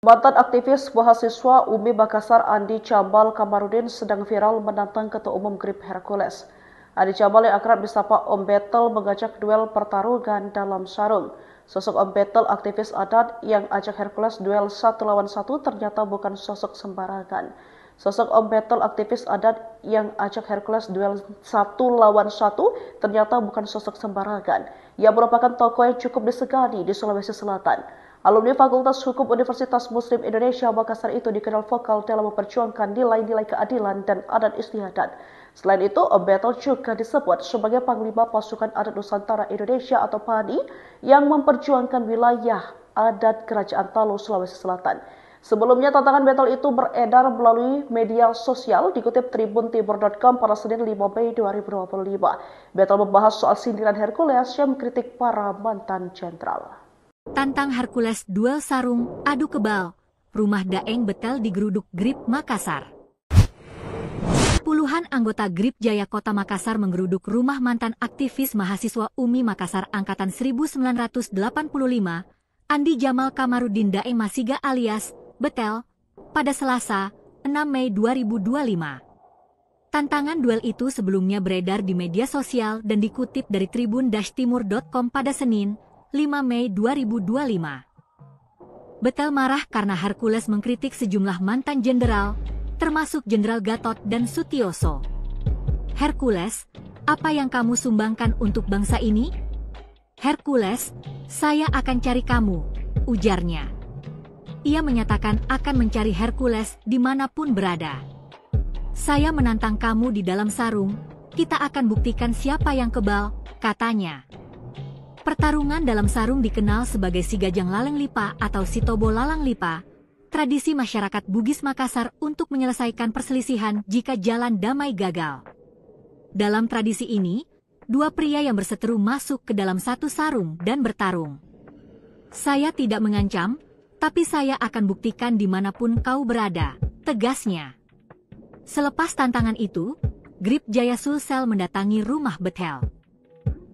Mantan aktivis mahasiswa UMI Makassar Andi Cambal Kamarudin sedang viral menantang Ketua Umum GRIP Hercules. Andi Cambal yang akrab disapa Om Betel mengajak duel pertarungan dalam sarung. Sosok Om Betel aktivis adat yang ajak Hercules duel 1 lawan 1 ternyata bukan sosok sembarangan. Sosok Om Betel aktivis adat yang ajak Hercules duel 1 lawan 1 ternyata bukan sosok sembarangan. Ia merupakan tokoh yang cukup disegani di Sulawesi Selatan. Alumni Fakultas Hukum Universitas Muslim Indonesia Makassar itu dikenal vokal dalam memperjuangkan nilai-nilai keadilan dan adat istiadat. Selain itu, Om Betel juga disebut sebagai Panglima Pasukan Adat Nusantara Indonesia atau PANI yang memperjuangkan wilayah adat Kerajaan Talu, Sulawesi Selatan. Sebelumnya, tantangan Betel itu beredar melalui media sosial dikutip tribuntimur.com pada Senin 5 Mei 2025. Betel membahas soal sindiran Hercules yang mengkritik para mantan jenderal. Tantang Hercules duel sarung, adu kebal. Rumah Daeng Betel digeruduk GRIP Makassar. Puluhan anggota GRIP Jaya Kota Makassar menggeruduk rumah mantan aktivis mahasiswa UMI Makassar Angkatan 1985, Andi Jamal Kamarudin Daeng Masiga alias Betel, pada Selasa, 6 Mei 2025. Tantangan duel itu sebelumnya beredar di media sosial dan dikutip dari tribun-timur.com pada Senin, 5 Mei 2025. Betel marah karena Hercules mengkritik sejumlah mantan jenderal, termasuk Jenderal Gatot dan Sutioso. Hercules, apa yang kamu sumbangkan untuk bangsa ini? Hercules, saya akan cari kamu, ujarnya. Ia menyatakan akan mencari Hercules dimanapun berada. Saya menantang kamu di dalam sarung, kita akan buktikan siapa yang kebal, katanya. Pertarungan dalam sarung dikenal sebagai Sigajang Laleng Lipa atau Sitobo Lalang Lipa, tradisi masyarakat Bugis Makassar untuk menyelesaikan perselisihan jika jalan damai gagal. Dalam tradisi ini, dua pria yang berseteru masuk ke dalam satu sarung dan bertarung. Saya tidak mengancam, tapi saya akan buktikan dimanapun kau berada, tegasnya. Selepas tantangan itu, GRIP Jaya Sulsel mendatangi rumah Betel.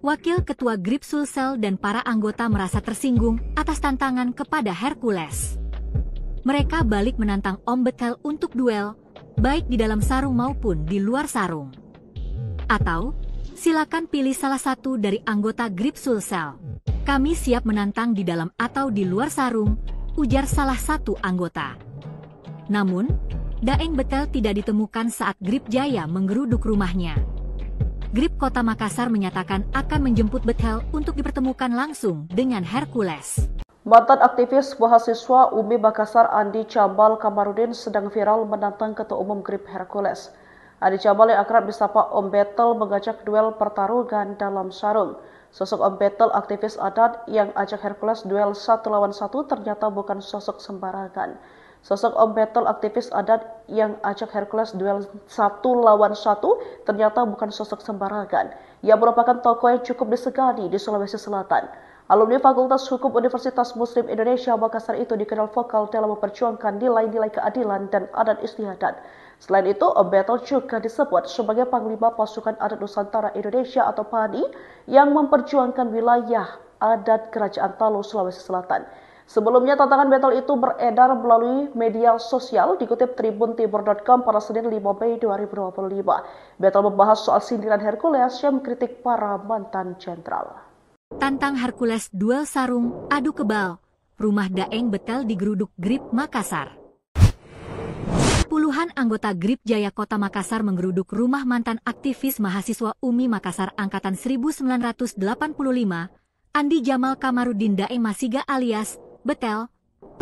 Wakil Ketua GRIP Sulsel dan para anggota merasa tersinggung atas tantangan kepada Hercules. Mereka balik menantang Om Betel untuk duel, baik di dalam sarung maupun di luar sarung. Atau, silakan pilih salah satu dari anggota GRIP Sulsel. Kami siap menantang di dalam atau di luar sarung, ujar salah satu anggota. Namun, Daeng Betel tidak ditemukan saat GRIP Jaya menggeruduk rumahnya. GRIP Kota Makassar menyatakan akan menjemput Betel untuk dipertemukan langsung dengan Hercules. Mantan aktivis mahasiswa UMI Makassar Andi Cambal Kamarudin sedang viral menantang Ketua Umum GRIP Hercules. Andi Cambal yang akrab disapa Om Betel mengajak duel pertarungan dalam sarung. Sosok Om Betel aktivis adat yang ajak Hercules duel 1 lawan 1 ternyata bukan sosok sembarangan. Sosok Om Betel aktivis adat yang ajak Hercules duel 1 lawan 1 ternyata bukan sosok sembarangan. Ia merupakan tokoh yang cukup disegani di Sulawesi Selatan. Alumni Fakultas Hukum Universitas Muslim Indonesia Makassar itu dikenal vokal dalam memperjuangkan nilai-nilai keadilan dan adat istiadat. Selain itu, Om Betel juga disebut sebagai Panglima Pasukan Adat Nusantara Indonesia atau PANI yang memperjuangkan wilayah adat Kerajaan Talu, Sulawesi Selatan. Sebelumnya, tantangan Betel itu beredar melalui media sosial dikutip tribuntimur.com pada Senin 5 Mei 2025. Betel membahas soal sindiran Hercules yang mengkritik para mantan jenderal. Tantang Hercules duel sarung, adu kebal. Rumah Daeng Betel digeruduk GRIP Makassar. Puluhan anggota GRIP Jaya Kota Makassar menggeruduk rumah mantan aktivis mahasiswa UMI Makassar Angkatan 1985, Andi Jamal Kamarudin Daeng Masiga alias Betel,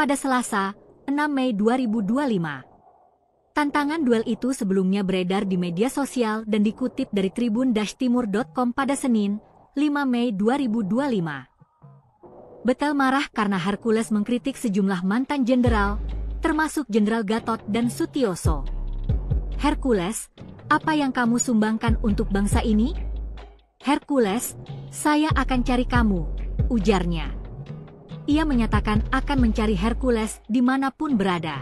pada Selasa, 6 Mei 2025. Tantangan duel itu sebelumnya beredar di media sosial dan dikutip dari tribun-timur.com pada Senin, 5 Mei 2025. Betel marah karena Hercules mengkritik sejumlah mantan jenderal, termasuk Jenderal Gatot dan Sutioso. Hercules, apa yang kamu sumbangkan untuk bangsa ini? Hercules, saya akan cari kamu, ujarnya. Ia menyatakan akan mencari Hercules dimanapun berada.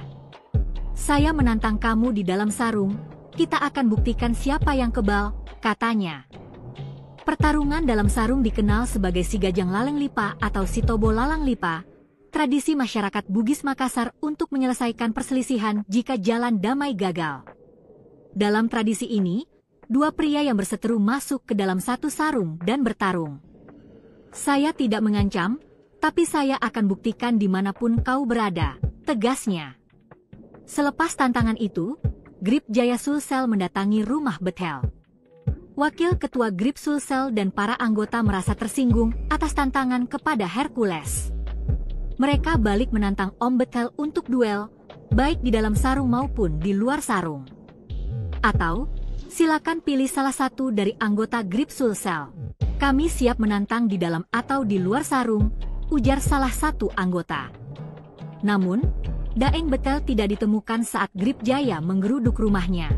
Saya menantang kamu di dalam sarung, kita akan buktikan siapa yang kebal, katanya. Pertarungan dalam sarung dikenal sebagai Sigajang Laleng Lipa atau Sitobo Lalang Lipa, tradisi masyarakat Bugis Makassar untuk menyelesaikan perselisihan jika jalan damai gagal. Dalam tradisi ini, dua pria yang berseteru masuk ke dalam satu sarung dan bertarung. Saya tidak mengancam, tapi saya akan buktikan dimanapun kau berada, tegasnya. Selepas tantangan itu, Grip Jaya Sulsel mendatangi rumah Bethel. Wakil Ketua Grip Sulsel dan para anggota merasa tersinggung atas tantangan kepada Hercules. Mereka balik menantang Om Bethel untuk duel, baik di dalam sarung maupun di luar sarung. Atau, silakan pilih salah satu dari anggota Grip Sulsel. Kami siap menantang di dalam atau di luar sarung, ujar salah satu anggota. Namun, Daeng Bethel tidak ditemukan saat Grip Jaya menggeruduk rumahnya.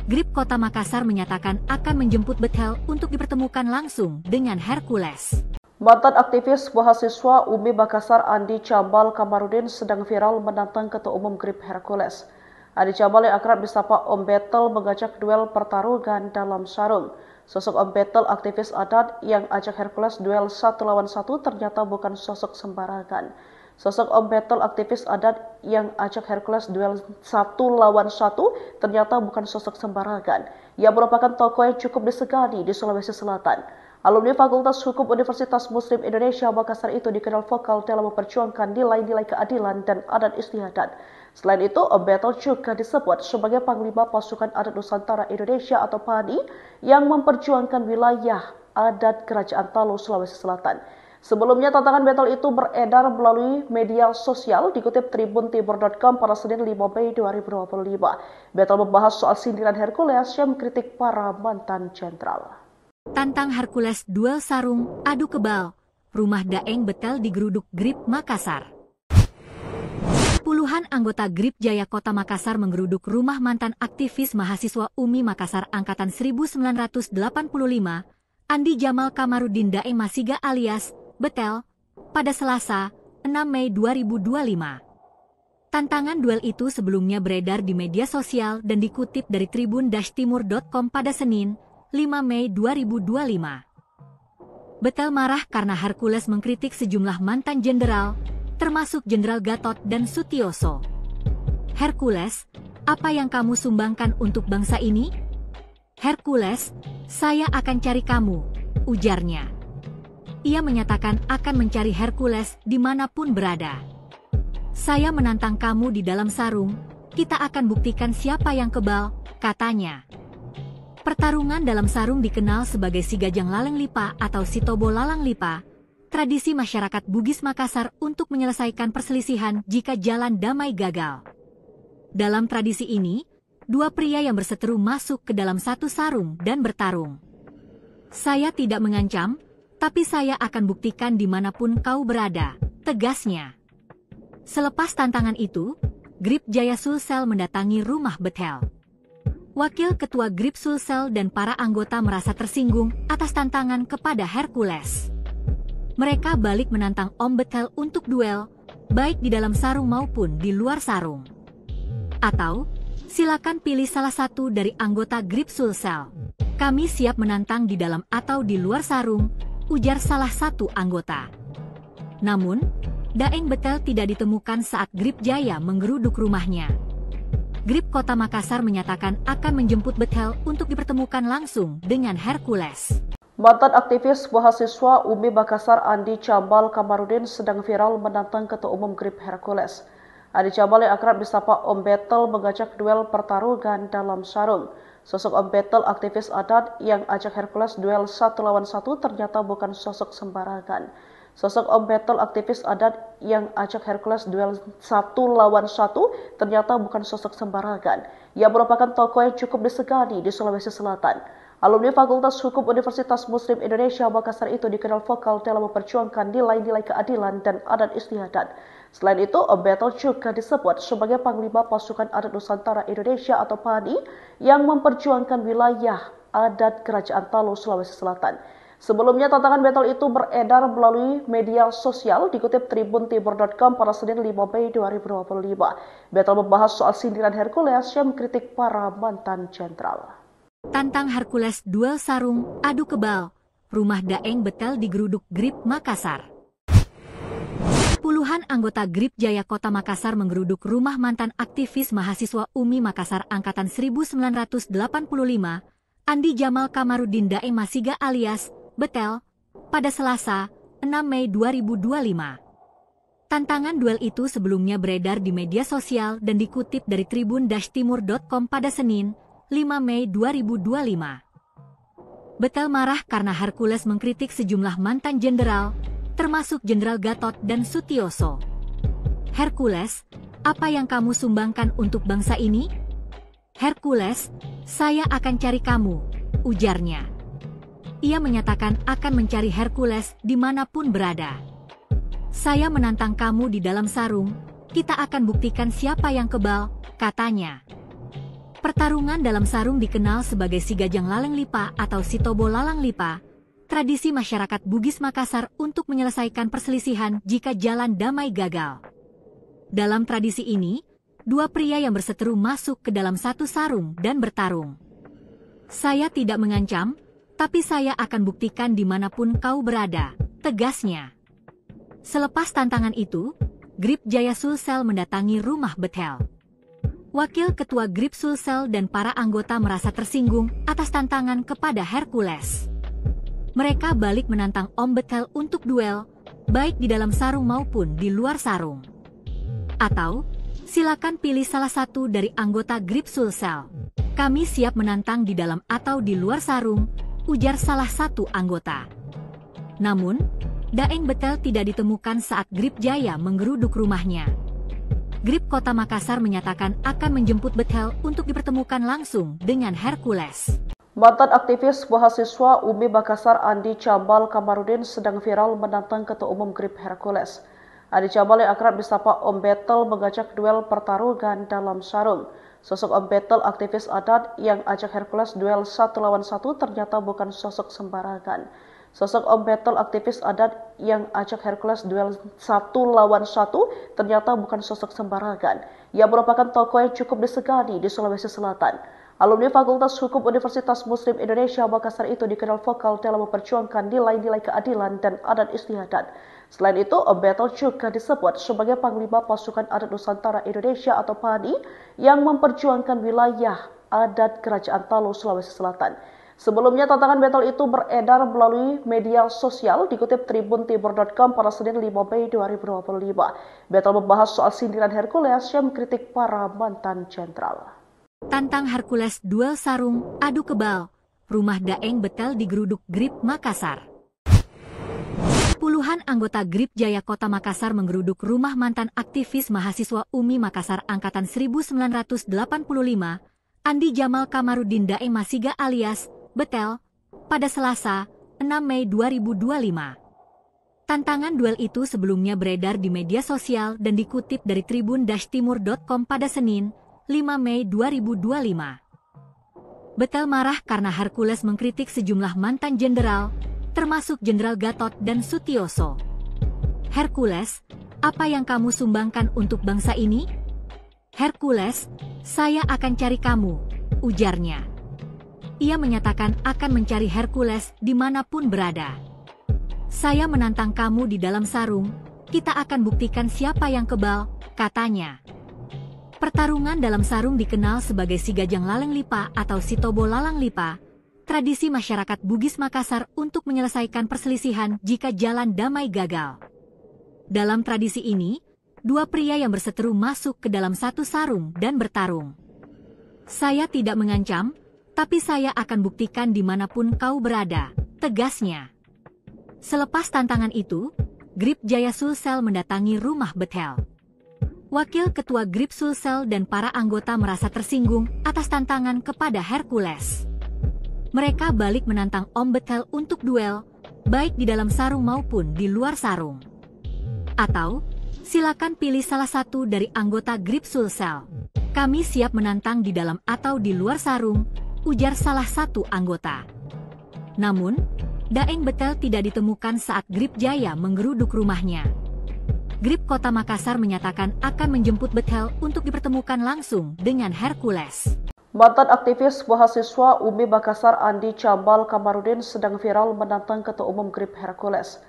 Grip Kota Makassar menyatakan akan menjemput Bethel untuk dipertemukan langsung dengan Hercules. Mantan aktivis mahasiswa UMI Makassar Andi Cambal Kamarudin sedang viral menantang Ketua Umum Grip Hercules. Andi Cambal yang akrab disapa Om Bethel mengajak duel pertarungan dalam sarung. Sosok Om Bethel aktivis adat yang ajak Hercules duel 1 lawan 1 ternyata bukan sosok sembarangan. Sosok Om Bethel aktivis adat yang ajak Hercules duel 1 lawan 1 ternyata bukan sosok sembarangan. Ia merupakan tokoh yang cukup disegani di Sulawesi Selatan. Alumni Fakultas Hukum Universitas Muslim Indonesia Makassar itu dikenal vokal dalam memperjuangkan nilai-nilai keadilan dan adat istiadat. Selain itu, Om Bethel juga disebut sebagai Panglima Pasukan Adat Nusantara Indonesia atau PANI yang memperjuangkan wilayah adat Kerajaan Talu, Sulawesi Selatan. Sebelumnya, tantangan Bethel itu beredar melalui media sosial dikutip tribuntimur.com pada Senin 5 Mei 2025. Bethel membahas soal sindiran Hercules yang mengkritik para mantan jenderal. Tantang Hercules duel sarung, adu kebal. Rumah Daeng Bethel digeruduk Grip Makassar. Puluhan anggota Grip Jaya Kota Makassar menggeruduk rumah mantan aktivis mahasiswa UMI Makassar Angkatan 1985, Andi Jamal Kamarudin Daeng Masiga alias Bethel, pada Selasa, 6 Mei 2025. Tantangan duel itu sebelumnya beredar di media sosial dan dikutip dari tribun-timur.com pada Senin, 5 Mei 2025. Bethel marah karena Hercules mengkritik sejumlah mantan jenderal, termasuk Jenderal Gatot dan Sutioso. Hercules, apa yang kamu sumbangkan untuk bangsa ini? Hercules, saya akan cari kamu, ujarnya. Ia menyatakan akan mencari Hercules dimanapun berada. Saya menantang kamu di dalam sarung, kita akan buktikan siapa yang kebal, katanya. Pertarungan dalam sarung dikenal sebagai Sigajang Laleng Lipa atau Sitobo Lalang Lipa, tradisi masyarakat Bugis Makassar untuk menyelesaikan perselisihan jika jalan damai gagal. Dalam tradisi ini, dua pria yang berseteru masuk ke dalam satu sarung dan bertarung. Saya tidak mengancam, tapi saya akan buktikan dimanapun kau berada, tegasnya. Selepas tantangan itu, Grip Jaya Sulsel mendatangi rumah Bethel. Wakil Ketua Grip Sulsel dan para anggota merasa tersinggung atas tantangan kepada Hercules. Mereka balik menantang Om Bethel untuk duel, baik di dalam sarung maupun di luar sarung. Atau, silakan pilih salah satu dari anggota Grip Sulsel. Kami siap menantang di dalam atau di luar sarung, ujar salah satu anggota. Namun, Daeng Bethel tidak ditemukan saat Grip Jaya menggeruduk rumahnya. Grip Kota Makassar menyatakan akan menjemput Bethel untuk dipertemukan langsung dengan Hercules. Mantan aktivis mahasiswa UMI Makassar Andi Cambal Kamarudin sedang viral menantang Ketua Umum Grip Hercules. Andi Cambal yang akrab disapa Om Bethel mengajak duel pertarungan dalam sarung. Sosok Om Bethel aktivis adat yang ajak Hercules duel 1 lawan 1 ternyata bukan sosok sembarangan. Sosok Om Bethel aktivis adat yang ajak Hercules duel 1 lawan 1 ternyata bukan sosok sembarangan. Ia merupakan tokoh yang cukup disegani di Sulawesi Selatan. Alumni Fakultas Hukum Universitas Muslim Indonesia Makassar itu dikenal vokal dalam memperjuangkan nilai-nilai keadilan dan adat istiadat. Selain itu, Om Bethel juga disebut sebagai Panglima Pasukan Adat Nusantara Indonesia atau PANI yang memperjuangkan wilayah adat Kerajaan Talu, Sulawesi Selatan. Sebelumnya, tantangan Bethel itu beredar melalui media sosial dikutip tribuntimur.com pada Senin 5 Mei 2025. Bethel membahas soal sindiran Hercules yang mengkritik para mantan jenderal. Tantang Hercules duel sarung, adu kebal. Rumah Daeng Bethel digeruduk Grip Makassar. Puluhan anggota GRIP Jaya Kota Makassar menggeruduk rumah mantan aktivis mahasiswa UMI Makassar Angkatan 1985, Andi Jamal Kamarudin Daeng Masiga alias Betel, pada Selasa, 6 Mei 2025. Tantangan duel itu sebelumnya beredar di media sosial dan dikutip dari tribun-timur.com pada Senin, 5 Mei 2025. Betel marah karena Hercules mengkritik sejumlah mantan jenderal, termasuk Jenderal Gatot dan Sutioso. Hercules, apa yang kamu sumbangkan untuk bangsa ini? Hercules, saya akan cari kamu, ujarnya. Ia menyatakan akan mencari Hercules dimanapun berada. Saya menantang kamu di dalam sarung, kita akan buktikan siapa yang kebal, katanya. Pertarungan dalam sarung dikenal sebagai Si Gajang Laleng Lipa atau Si Tobo Lalang Lipa, tradisi masyarakat Bugis Makassar untuk menyelesaikan perselisihan jika jalan damai gagal. Dalam tradisi ini, dua pria yang berseteru masuk ke dalam satu sarung dan bertarung. Saya tidak mengancam, tapi saya akan buktikan dimanapun kau berada, tegasnya. Selepas tantangan itu, GRIP Jaya Sulsel mendatangi rumah Betel. Wakil Ketua GRIP Sulsel dan para anggota merasa tersinggung atas tantangan kepada Hercules. Mereka balik menantang Om Betel untuk duel, baik di dalam sarung maupun di luar sarung. Atau, silakan pilih salah satu dari anggota GRIP Sulsel. Kami siap menantang di dalam atau di luar sarung, ujar salah satu anggota. Namun, Daeng Betel tidak ditemukan saat GRIP Jaya menggeruduk rumahnya. GRIP Kota Makassar menyatakan akan menjemput Betel untuk dipertemukan langsung dengan Hercules. Mantan aktivis mahasiswa UMI Makassar Andi Jamal Kamarudin sedang viral menantang Ketua Umum GRIP Hercules. Andi Jamal yang akrab disapa Om Betel mengajak duel pertarungan dalam sarung. Sosok Om Betel aktivis adat yang ajak Hercules duel 1 lawan 1 ternyata bukan sosok sembarangan. Sosok Om Betel aktivis adat yang ajak Hercules duel 1 lawan 1 ternyata bukan sosok sembarangan. Ia merupakan tokoh yang cukup disegani di Sulawesi Selatan. Alumni Fakultas Hukum Universitas Muslim Indonesia Makassar itu dikenal vokal dalam memperjuangkan nilai-nilai keadilan dan adat istiadat. Selain itu, Om Betel juga disebut sebagai Panglima Pasukan Adat Nusantara Indonesia atau PANI yang memperjuangkan wilayah adat Kerajaan Talo, Sulawesi Selatan. Sebelumnya, tantangan Betel itu beredar melalui media sosial dikutip tribun-timur.com pada Senin 5 Mei 2025. Betel membahas soal sindiran Hercules yang mengkritik para mantan jenderal. Tantang Hercules duel sarung, adu kebal, rumah Daeng Betel digeruduk GRIP Makassar. Puluhan anggota GRIP Jaya Kota Makassar menggeruduk rumah mantan aktivis mahasiswa UMI Makassar Angkatan 1985, Andi Jamal Kamarudin Daeng Masiga alias Betel, pada Selasa, 6 Mei 2025. Tantangan duel itu sebelumnya beredar di media sosial dan dikutip dari tribun-timur.com pada Senin, 5 Mei 2025. Betel marah karena Hercules mengkritik sejumlah mantan jenderal, termasuk Jenderal Gatot dan Sutioso. Hercules, apa yang kamu sumbangkan untuk bangsa ini? Hercules, saya akan cari kamu, ujarnya. Ia menyatakan akan mencari Hercules dimanapun berada. Saya menantang kamu di dalam sarung, kita akan buktikan siapa yang kebal, katanya. Pertarungan dalam sarung dikenal sebagai Si Gajang Laleng Lipa atau Si Tobo Lalang Lipa, tradisi masyarakat Bugis Makassar untuk menyelesaikan perselisihan jika jalan damai gagal. Dalam tradisi ini, dua pria yang berseteru masuk ke dalam satu sarung dan bertarung. Saya tidak mengancam, tapi saya akan buktikan dimanapun kau berada, tegasnya. Selepas tantangan itu, GRIP Jaya Sulsel mendatangi rumah Betel. Wakil Ketua GRIP Sulsel dan para anggota merasa tersinggung atas tantangan kepada Hercules. Mereka balik menantang Om Betel untuk duel, baik di dalam sarung maupun di luar sarung. Atau, silakan pilih salah satu dari anggota GRIP Sulsel. Kami siap menantang di dalam atau di luar sarung, ujar salah satu anggota. Namun, Daeng Betel tidak ditemukan saat GRIP Jaya menggeruduk rumahnya. GRIP Kota Makassar menyatakan akan menjemput Betel untuk dipertemukan langsung dengan Hercules. Mantan aktivis mahasiswa UMI Makassar Andi Jamal Kamarudin sedang viral menantang Ketua Umum GRIP Hercules.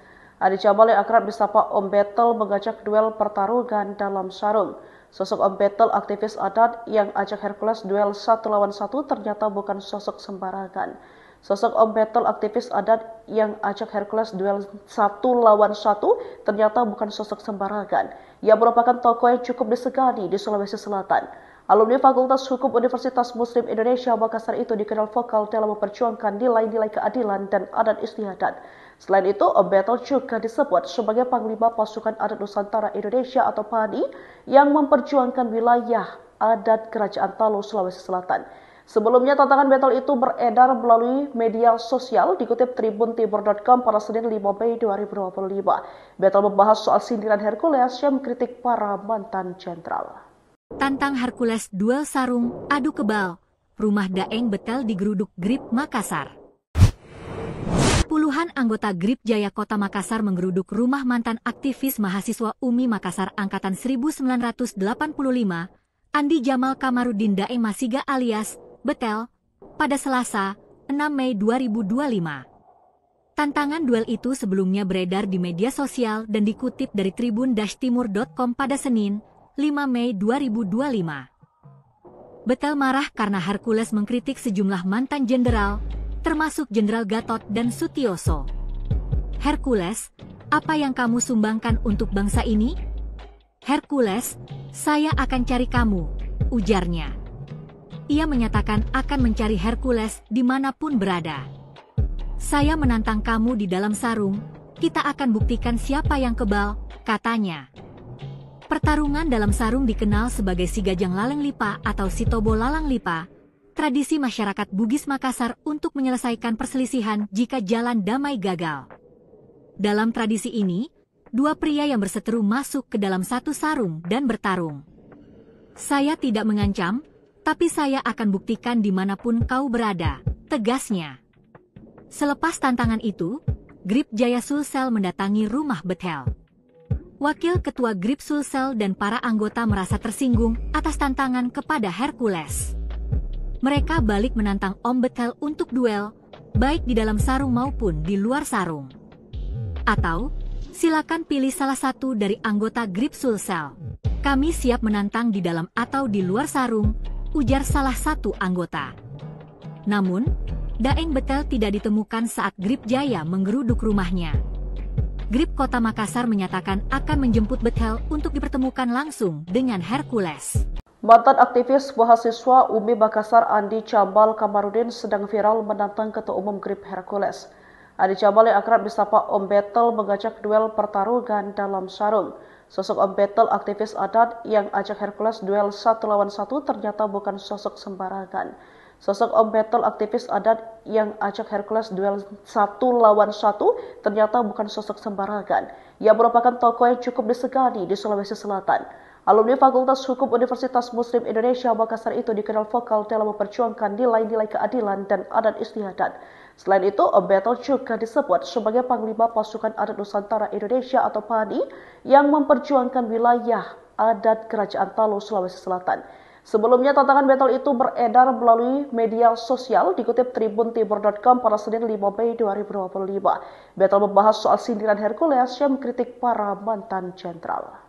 Adi Jamal yang akrab disapa Om Betel mengajak duel pertarungan dalam sarung. Sosok Om Betel aktivis adat yang ajak Hercules duel 1 lawan 1 ternyata bukan sosok sembarangan. Sosok Om Betel aktivis adat yang ajak Hercules duel 1 lawan 1 ternyata bukan sosok sembarangan. Ia merupakan tokoh yang cukup disegani di Sulawesi Selatan. Alumni Fakultas Hukum Universitas Muslim Indonesia Makassar itu dikenal vokal dalam memperjuangkan nilai-nilai keadilan dan adat istiadat. Selain itu, Om Betel juga disebut sebagai Panglima Pasukan Adat Nusantara Indonesia atau PANI yang memperjuangkan wilayah adat Kerajaan Talo, Sulawesi Selatan. Sebelumnya, tantangan Betel itu beredar melalui media sosial dikutip tribuntimur.com pada Senin 5 Mei 2025. Betel membahas soal sindiran Hercules yang mengkritik para mantan jenderal. Tantang Hercules duel sarung, adu kebal. Rumah Daeng Betel digeruduk Grip Makassar. Puluhan anggota Grip Jaya Kota Makassar menggeruduk rumah mantan aktivis mahasiswa UMI Makassar Angkatan 1985, Andi Jamal Kamarudin Daeng Masiga alias Betel, pada Selasa, 6 Mei 2025. Tantangan duel itu sebelumnya beredar di media sosial dan dikutip dari tribun-timur.com pada Senin, 5 Mei 2025. Betel marah karena Hercules mengkritik sejumlah mantan jenderal, termasuk Jenderal Gatot dan Sutioso. Hercules, apa yang kamu sumbangkan untuk bangsa ini? Hercules, saya akan cari kamu, ujarnya. Ia menyatakan akan mencari Hercules dimanapun berada. Saya menantang kamu di dalam sarung, kita akan buktikan siapa yang kebal, katanya. Pertarungan dalam sarung dikenal sebagai Sigajang Laleng Lipa atau Sitobo Lalang Lipa, tradisi masyarakat Bugis Makassar untuk menyelesaikan perselisihan jika jalan damai gagal. Dalam tradisi ini, dua pria yang berseteru masuk ke dalam satu sarung dan bertarung. Saya tidak mengancam, tapi saya akan buktikan dimanapun kau berada, tegasnya. Selepas tantangan itu, Grip Jaya Sulsel mendatangi rumah Betel. Wakil Ketua Grip Sulsel dan para anggota merasa tersinggung atas tantangan kepada Hercules. Mereka balik menantang Om Betel untuk duel, baik di dalam sarung maupun di luar sarung. Atau, silakan pilih salah satu dari anggota Grip Sulsel. Kami siap menantang di dalam atau di luar sarung, ujar salah satu anggota. Namun, Daeng Betel tidak ditemukan saat Grip Jaya menggeruduk rumahnya. Grip Kota Makassar menyatakan akan menjemput Betel untuk dipertemukan langsung dengan Hercules. Mantan aktivis mahasiswa UMI Makassar Andi Jamal Kamarudin sedang viral menantang Ketua Umum Grip Hercules. Andi Jamal yang akrab disapa Om Betel mengajak duel pertarungan dalam sarung. Sosok Om Betel aktivis adat yang ajak Hercules duel 1 lawan 1 ternyata bukan sosok sembarangan. Sosok Om Betel aktivis adat yang ajak Hercules duel 1 lawan 1 ternyata bukan sosok sembarangan. Ia merupakan tokoh yang cukup disegani di Sulawesi Selatan. Alumni Fakultas Hukum Universitas Muslim Indonesia Makassar itu dikenal vokal dalam memperjuangkan nilai-nilai keadilan dan adat istiadat. Selain itu, Om Betel juga disebut sebagai Panglima Pasukan Adat Nusantara Indonesia atau PANI yang memperjuangkan wilayah adat Kerajaan Talo, Sulawesi Selatan. Sebelumnya, tantangan Betel itu beredar melalui media sosial dikutip tribuntimur.com pada Senin 5 Mei 2025. Betel membahas soal sindiran Hercules yang mengkritik para mantan jenderal.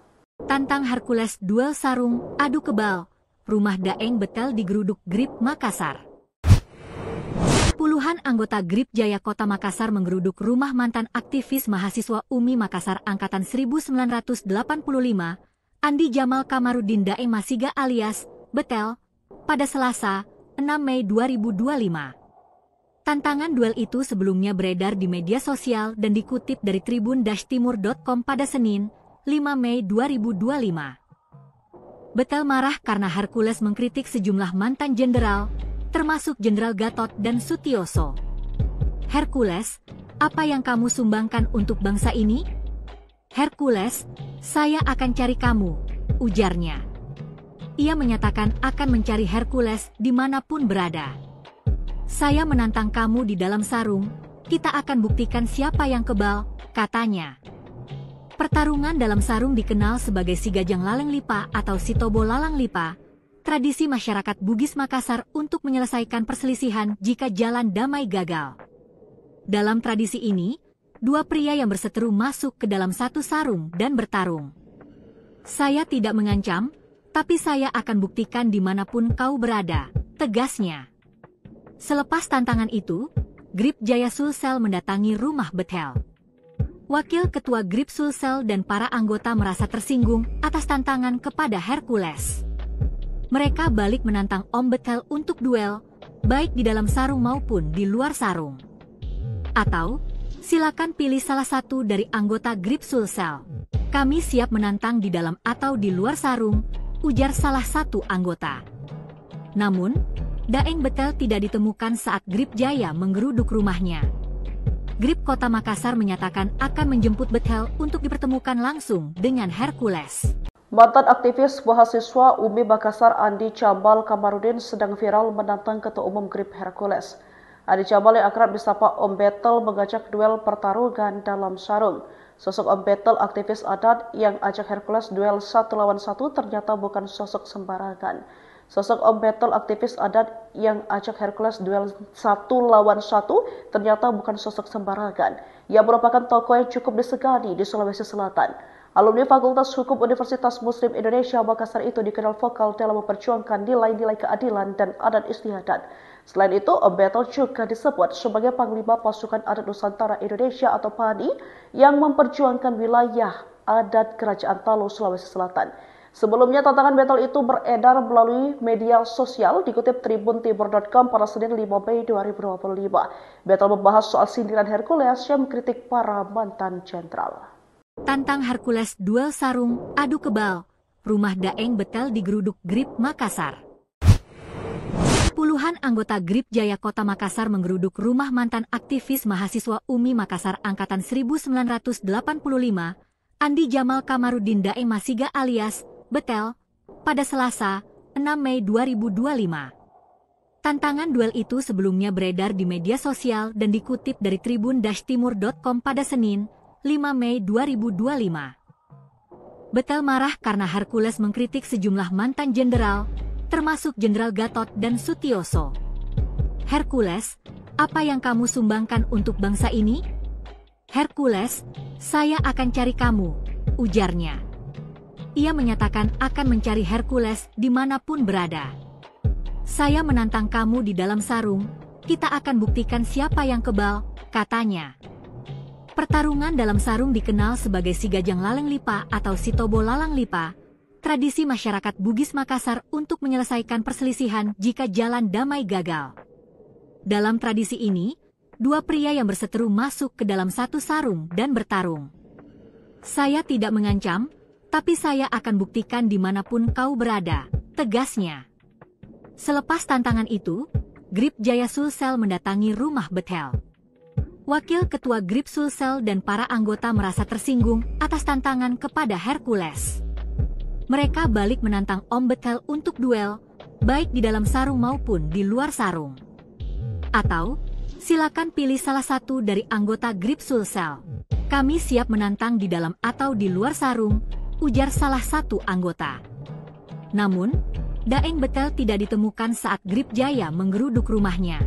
Tantang Hercules duel sarung, adu kebal. Rumah Daeng Betel digeruduk Grip Makassar. Puluhan anggota Grip Jaya Kota Makassar menggeruduk rumah mantan aktivis mahasiswa UMI Makassar Angkatan 1985, Andi Jamal Kamarudin Daeng Masiga alias Betel, pada Selasa, 6 Mei 2025. Tantangan duel itu sebelumnya beredar di media sosial dan dikutip dari tribun-timur.com pada Senin, 5 Mei 2025. Betel marah karena Hercules mengkritik sejumlah mantan jenderal, termasuk Jenderal Gatot dan Sutioso. Hercules, apa yang kamu sumbangkan untuk bangsa ini? Hercules, saya akan cari kamu, ujarnya. Ia menyatakan akan mencari Hercules dimanapun berada. Saya menantang kamu di dalam sarung, kita akan buktikan siapa yang kebal, katanya. Pertarungan dalam sarung dikenal sebagai Sigajang Laleng Lipa atau Sitobo Lalang Lipa, tradisi masyarakat Bugis Makassar untuk menyelesaikan perselisihan jika jalan damai gagal. Dalam tradisi ini, dua pria yang berseteru masuk ke dalam satu sarung dan bertarung. "Saya tidak mengancam, tapi saya akan buktikan dimanapun kau berada," tegasnya. Selepas tantangan itu, Grip Jaya Sulsel mendatangi rumah Bethel. Wakil Ketua Grip Sulsel dan para anggota merasa tersinggung atas tantangan kepada Hercules. Mereka balik menantang Om Bethel untuk duel, baik di dalam sarung maupun di luar sarung. Atau, silakan pilih salah satu dari anggota Grip Sulsel. "Kami siap menantang di dalam atau di luar sarung," ujar salah satu anggota. Namun, Daeng Bethel tidak ditemukan saat Grip Jaya menggeruduk rumahnya. Grip Kota Makassar menyatakan akan menjemput Bethel untuk dipertemukan langsung dengan Hercules. Mantan aktivis mahasiswa UMI Makassar Andi Cambal Kamarudin sedang viral menantang Ketua Umum Grip Hercules. Andi Cambal yang akrab disapa Om Betel mengajak duel pertarungan dalam sarung. Sosok Om Betel aktivis adat yang ajak Hercules duel 1 lawan 1 ternyata bukan sosok sembarangan. Sosok Om Betel aktivis adat yang ajak Hercules duel 1 lawan 1 ternyata bukan sosok sembarangan. Ia merupakan tokoh yang cukup disegani di Sulawesi Selatan. Alumni Fakultas Hukum Universitas Muslim Indonesia Makassar itu dikenal vokal dalam memperjuangkan nilai-nilai keadilan dan adat istiadat. Selain itu, Om Betel juga disebut sebagai Panglima Pasukan Adat Nusantara Indonesia atau PANI yang memperjuangkan wilayah adat Kerajaan Talu, Sulawesi Selatan. Sebelumnya, tantangan Betel itu beredar melalui media sosial dikutip tribuntimur.com pada Senin 5 Mei 2025. Betel membahas soal sindiran Hercules yang mengkritik para mantan jenderal. Tantang Hercules duel sarung, adu kebal. Rumah Daeng Bethel digeruduk Grip Makassar. Puluhan anggota Grip Jaya Kota Makassar menggeruduk rumah mantan aktivis mahasiswa UMI Makassar Angkatan 1985, Andi Jamal Kamarudin Daeng Masiga alias Bethel, pada Selasa, 6 Mei 2025. Tantangan duel itu sebelumnya beredar di media sosial dan dikutip dari tribun-timur.com pada Senin, 5 Mei 2025. Bethel marah karena Hercules mengkritik sejumlah mantan jenderal, termasuk Jenderal Gatot dan Sutioso. "Hercules, apa yang kamu sumbangkan untuk bangsa ini?" "Hercules, saya akan cari kamu," ujarnya. Ia menyatakan akan mencari Hercules dimanapun berada. "Saya menantang kamu di dalam sarung, kita akan buktikan siapa yang kebal," katanya. Pertarungan dalam sarung dikenal sebagai Sigajang Laleng Lipa atau Sitobo Lalang Lipa, tradisi masyarakat Bugis Makassar untuk menyelesaikan perselisihan jika jalan damai gagal. Dalam tradisi ini, dua pria yang berseteru masuk ke dalam satu sarung dan bertarung. "Saya tidak mengancam, tapi saya akan buktikan dimanapun kau berada," tegasnya. Selepas tantangan itu, Grip Jaya Sulsel mendatangi rumah Bethel. Wakil Ketua Grip Sulsel dan para anggota merasa tersinggung atas tantangan kepada Hercules. Mereka balik menantang Om Bethel untuk duel, baik di dalam sarung maupun di luar sarung. Atau, silakan pilih salah satu dari anggota Grip Sulsel. "Kami siap menantang di dalam atau di luar sarung," ujar salah satu anggota. Namun, Daeng Bethel tidak ditemukan saat Grip Jaya menggeruduk rumahnya.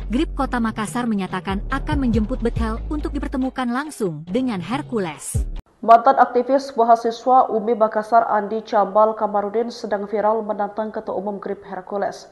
Grip Kota Makassar menyatakan akan menjemput Bethel untuk dipertemukan langsung dengan Hercules. Mantan aktivis mahasiswa UMI Makassar Andi Cambal Kamarudin sedang viral menantang Ketua Umum Grip Hercules.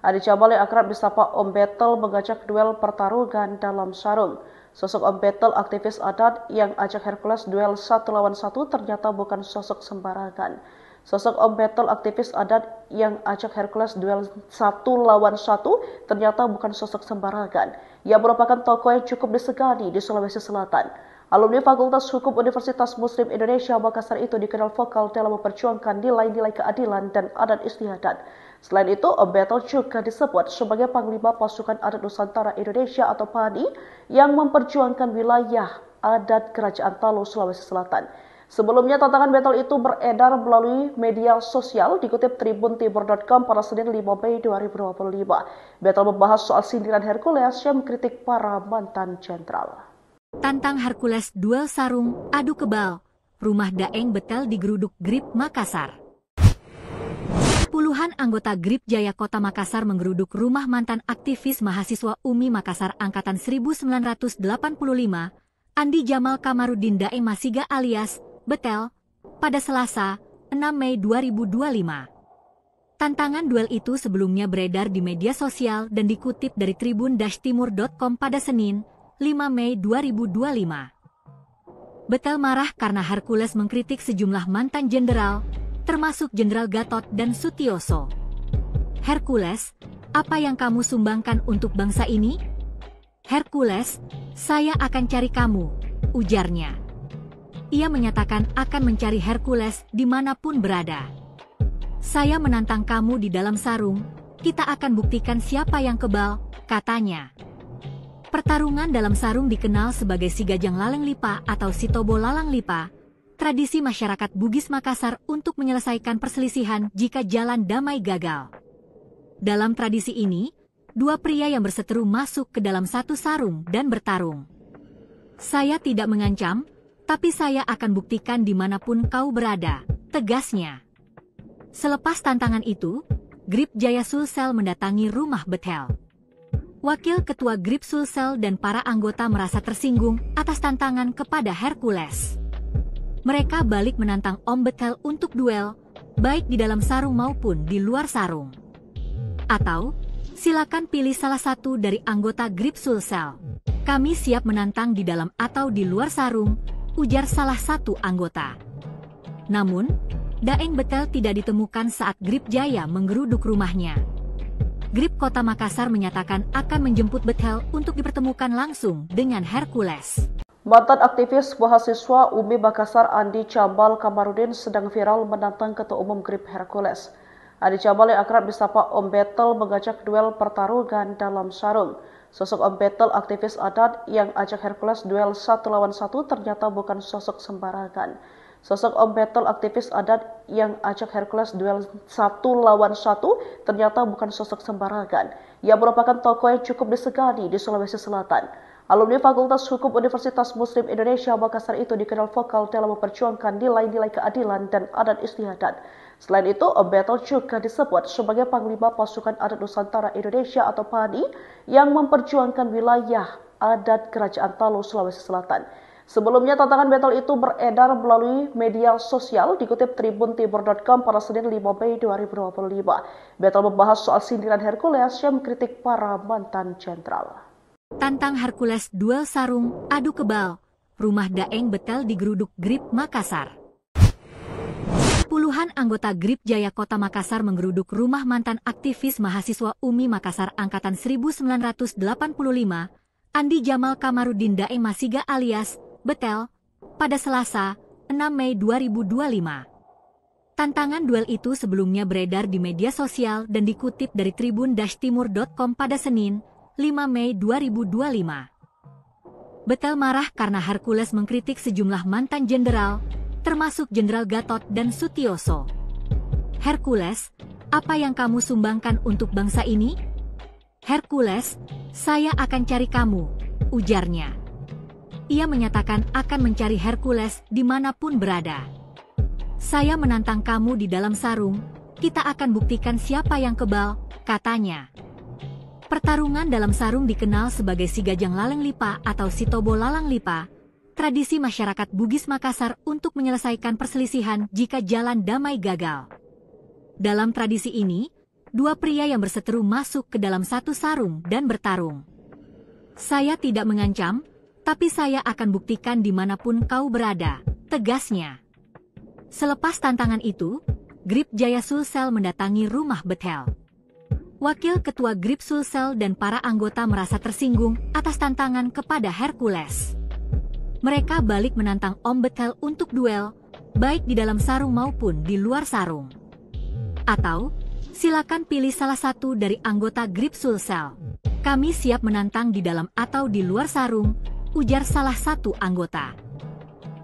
Andi Cambal yang akrab disapa Om Betel mengajak duel pertarungan dalam sarung. Sosok Om Betel aktivis adat yang ajak Hercules duel 1 lawan 1 ternyata bukan sosok sembarangan. Sosok Om Betel aktivis adat yang ajak Hercules duel 1 lawan 1 ternyata bukan sosok sembarangan. Ia merupakan tokoh yang cukup disegani di Sulawesi Selatan. Alumni Fakultas Hukum Universitas Muslim Indonesia Makassar itu dikenal vokal dalam memperjuangkan nilai-nilai keadilan dan adat istiadat. Selain itu, Om Betel juga disebut sebagai Panglima Pasukan Adat Nusantara Indonesia atau PANI yang memperjuangkan wilayah adat Kerajaan Talu, Sulawesi Selatan. Sebelumnya, tantangan Betel itu beredar melalui media sosial dikutip tribuntimur.com pada Senin 5 Mei 2025. Betel membahas soal sindiran Hercules yang mengkritik para mantan jenderal. Tantang Hercules duel sarung, adu kebal. Rumah Daeng Bethel digeruduk Grip Makassar. Puluhan anggota Grip Jaya Kota Makassar menggeruduk rumah mantan aktivis mahasiswa UMI Makassar Angkatan 1985, Andi Jamal Kamarudin Daeng Masiga alias Betel, pada Selasa, 6 Mei 2025. Tantangan duel itu sebelumnya beredar di media sosial dan dikutip dari tribun-timur.com pada Senin, 5 Mei 2025. Betel marah karena Hercules mengkritik sejumlah mantan jenderal, termasuk Jenderal Gatot dan Sutioso. Hercules, apa yang kamu sumbangkan untuk bangsa ini? Hercules, saya akan cari kamu, ujarnya. Ia menyatakan akan mencari Hercules dimanapun berada. Saya menantang kamu di dalam sarung, kita akan buktikan siapa yang kebal, katanya. Pertarungan dalam sarung dikenal sebagai Sigajang Laleng Lipa atau Sitobo Lalang Lipa, tradisi masyarakat Bugis Makassar untuk menyelesaikan perselisihan jika jalan damai gagal. Dalam tradisi ini, dua pria yang berseteru masuk ke dalam satu sarung dan bertarung. Saya tidak mengancam, tapi saya akan buktikan dimanapun kau berada, tegasnya. Selepas tantangan itu, Grip Jaya Sulsel mendatangi rumah Betel. Wakil Ketua Grip Sulsel dan para anggota merasa tersinggung atas tantangan kepada Hercules. Mereka balik menantang Om Betel untuk duel, baik di dalam sarung maupun di luar sarung. Atau, silakan pilih salah satu dari anggota Grip Sulsel. Kami siap menantang di dalam atau di luar sarung, ujar salah satu anggota. Namun, Daeng Betel tidak ditemukan saat Grip Jaya menggeruduk rumahnya. Grip Kota Makassar menyatakan akan menjemput Betel untuk dipertemukan langsung dengan Hercules. Mantan aktivis mahasiswa UMI Makassar Andi Cambal Kamarudin sedang viral menantang Ketua Umum Grip Hercules. Andi Cambal yang akrab disapa Om Betel mengajak duel pertarungan dalam sarung. Sosok Om Betel aktivis adat yang ajak Hercules duel 1 lawan 1 ternyata bukan sosok sembarangan. Sosok Om Betel aktivis adat yang ajak Hercules duel 1 lawan 1 ternyata bukan sosok sembarangan. Ia merupakan tokoh yang cukup disegani di Sulawesi Selatan. Alumni Fakultas Hukum Universitas Muslim Indonesia Makassar itu dikenal vokal dalam memperjuangkan nilai-nilai keadilan dan adat istiadat. Selain itu, Om Betel juga disebut sebagai Panglima Pasukan Adat Nusantara Indonesia atau PANI yang memperjuangkan wilayah adat Kerajaan Talo, Sulawesi Selatan. Sebelumnya tantangan Betel itu beredar melalui media sosial dikutip tribuntimur.com pada Senin 5 Mei 2025. Betel membahas soal sindiran Hercules yang mengkritik para mantan jenderal. Tantang Hercules duel sarung, adu kebal. Rumah Daeng Betel digeruduk Grip Makassar. Puluhan anggota Grip Jaya Kota Makassar menggeruduk rumah mantan aktivis mahasiswa UMI Makassar angkatan 1985, Andi Jamal Kamarudin Daeng Masiga alias Betel, pada Selasa, 6 Mei 2025. Tantangan duel itu sebelumnya beredar di media sosial dan dikutip dari tribun-timur.com pada Senin, 5 Mei 2025. Betel marah karena Hercules mengkritik sejumlah mantan jenderal, termasuk Jenderal Gatot dan Sutioso. Hercules, apa yang kamu sumbangkan untuk bangsa ini? Hercules, saya akan cari kamu, ujarnya. Ia menyatakan akan mencari Hercules dimanapun berada. Saya menantang kamu di dalam sarung, kita akan buktikan siapa yang kebal, katanya. Pertarungan dalam sarung dikenal sebagai Sigajang Laleng Lipa atau Sitobo Lalang Lipa, tradisi masyarakat Bugis Makassar untuk menyelesaikan perselisihan jika jalan damai gagal. Dalam tradisi ini, dua pria yang berseteru masuk ke dalam satu sarung dan bertarung. Saya tidak mengancam, tapi saya akan buktikan dimanapun kau berada, tegasnya. Selepas tantangan itu, Grip Jaya Sulsel mendatangi rumah Betel. Wakil Ketua Grip Sulsel dan para anggota merasa tersinggung atas tantangan kepada Hercules. Mereka balik menantang Om Betel untuk duel, baik di dalam sarung maupun di luar sarung. Atau, silakan pilih salah satu dari anggota Grip Sulsel. Kami siap menantang di dalam atau di luar sarung, ujar salah satu anggota.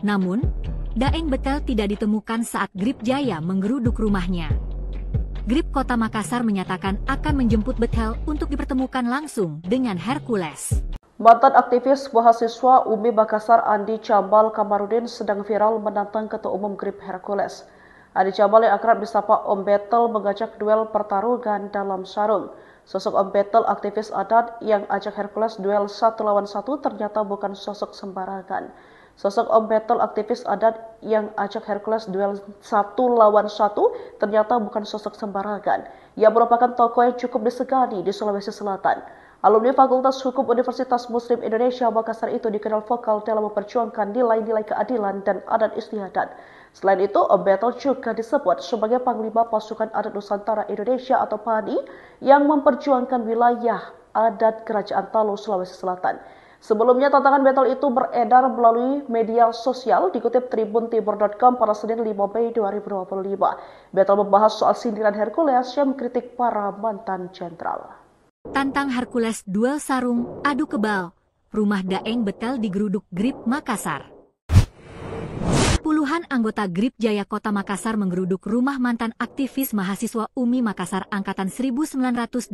Namun, Daeng Betel tidak ditemukan saat Grip Jaya menggeruduk rumahnya. Grip Kota Makassar menyatakan akan menjemput Betel untuk dipertemukan langsung dengan Hercules. Mantan aktivis mahasiswa UMI Makassar Andi Cambal Kamarudin sedang viral menantang Ketua Umum Grip Hercules. Andi Cambal yang akrab disapa Om Betel mengajak duel pertarungan dalam sarung. Sosok Om Betel, aktivis adat yang ajak Hercules duel 1 lawan 1 ternyata bukan sosok sembarangan. Sosok Om Betel, aktivis adat yang ajak Hercules duel 1 lawan 1 ternyata bukan sosok sembarangan. Ia merupakan tokoh yang cukup disegani di Sulawesi Selatan. Alumni Fakultas Hukum Universitas Muslim Indonesia Makassar itu dikenal vokal dalam memperjuangkan nilai-nilai keadilan dan adat istiadat. Selain itu, Om Betel juga disebut sebagai Panglima Pasukan Adat Nusantara Indonesia atau PANI yang memperjuangkan wilayah adat Kerajaan Talu, Sulawesi Selatan. Sebelumnya, tantangan Betel itu beredar melalui media sosial dikutip tribuntimur.com pada Senin 5 Mei 2025. Betel membahas soal sindiran Hercules yang mengkritik para mantan jenderal. Tantang Hercules duel sarung, adu kebal. Rumah Daeng Betel digeruduk Grip Makassar. Puluhan anggota Grip Jaya Kota Makassar menggeruduk rumah mantan aktivis mahasiswa UMI Makassar Angkatan 1985,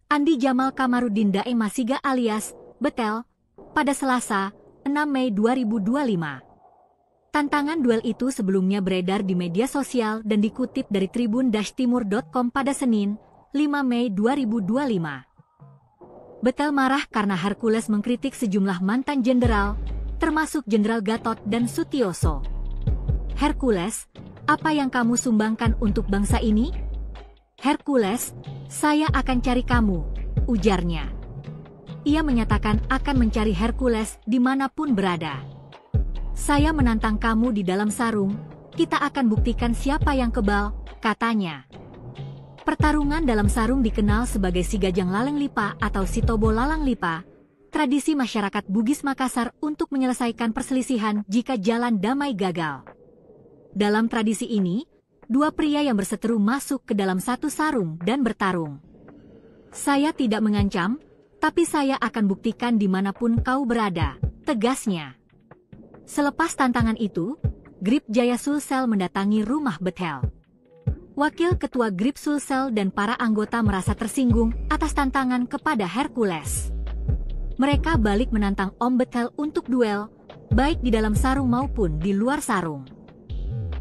Andi Jamal Kamarudin Daeng Masiga alias Betel, pada Selasa, 6 Mei 2025. Tantangan duel itu sebelumnya beredar di media sosial dan dikutip dari tribun-timur.com pada Senin, 5 Mei 2025. Betel marah karena Hercules mengkritik sejumlah mantan jenderal, termasuk Jenderal Gatot dan Sutioso. Hercules, apa yang kamu sumbangkan untuk bangsa ini? Hercules, saya akan cari kamu, ujarnya. Ia menyatakan akan mencari Hercules dimanapun berada. Saya menantang kamu di dalam sarung, kita akan buktikan siapa yang kebal, katanya. Pertarungan dalam sarung dikenal sebagai Sigajang Laleng Lipa atau Sitobo Lalang Lipa, tradisi masyarakat Bugis Makassar untuk menyelesaikan perselisihan jika jalan damai gagal. Dalam tradisi ini, dua pria yang berseteru masuk ke dalam satu sarung dan bertarung. Saya tidak mengancam, tapi saya akan buktikan dimanapun kau berada, tegasnya. Selepas tantangan itu, Grip Jaya Sulsel mendatangi rumah Betel. Wakil Ketua Grip Sulsel dan para anggota merasa tersinggung atas tantangan kepada Hercules. Mereka balik menantang Om Betel untuk duel, baik di dalam sarung maupun di luar sarung.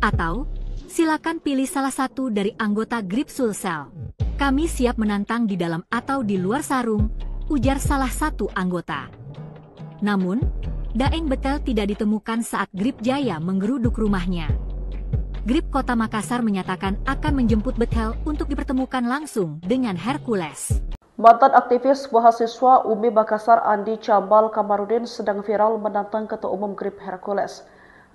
Atau, silakan pilih salah satu dari anggota Grip Sulsel. Kami siap menantang di dalam atau di luar sarung, ujar salah satu anggota. Namun, Daeng Betel tidak ditemukan saat Grip Jaya menggeruduk rumahnya. Grip Kota Makassar menyatakan akan menjemput Betel untuk dipertemukan langsung dengan Hercules. Mantan aktivis mahasiswa UMI Makassar Andi Jamal Kamarudin sedang viral menantang Ketua Umum Grip Hercules.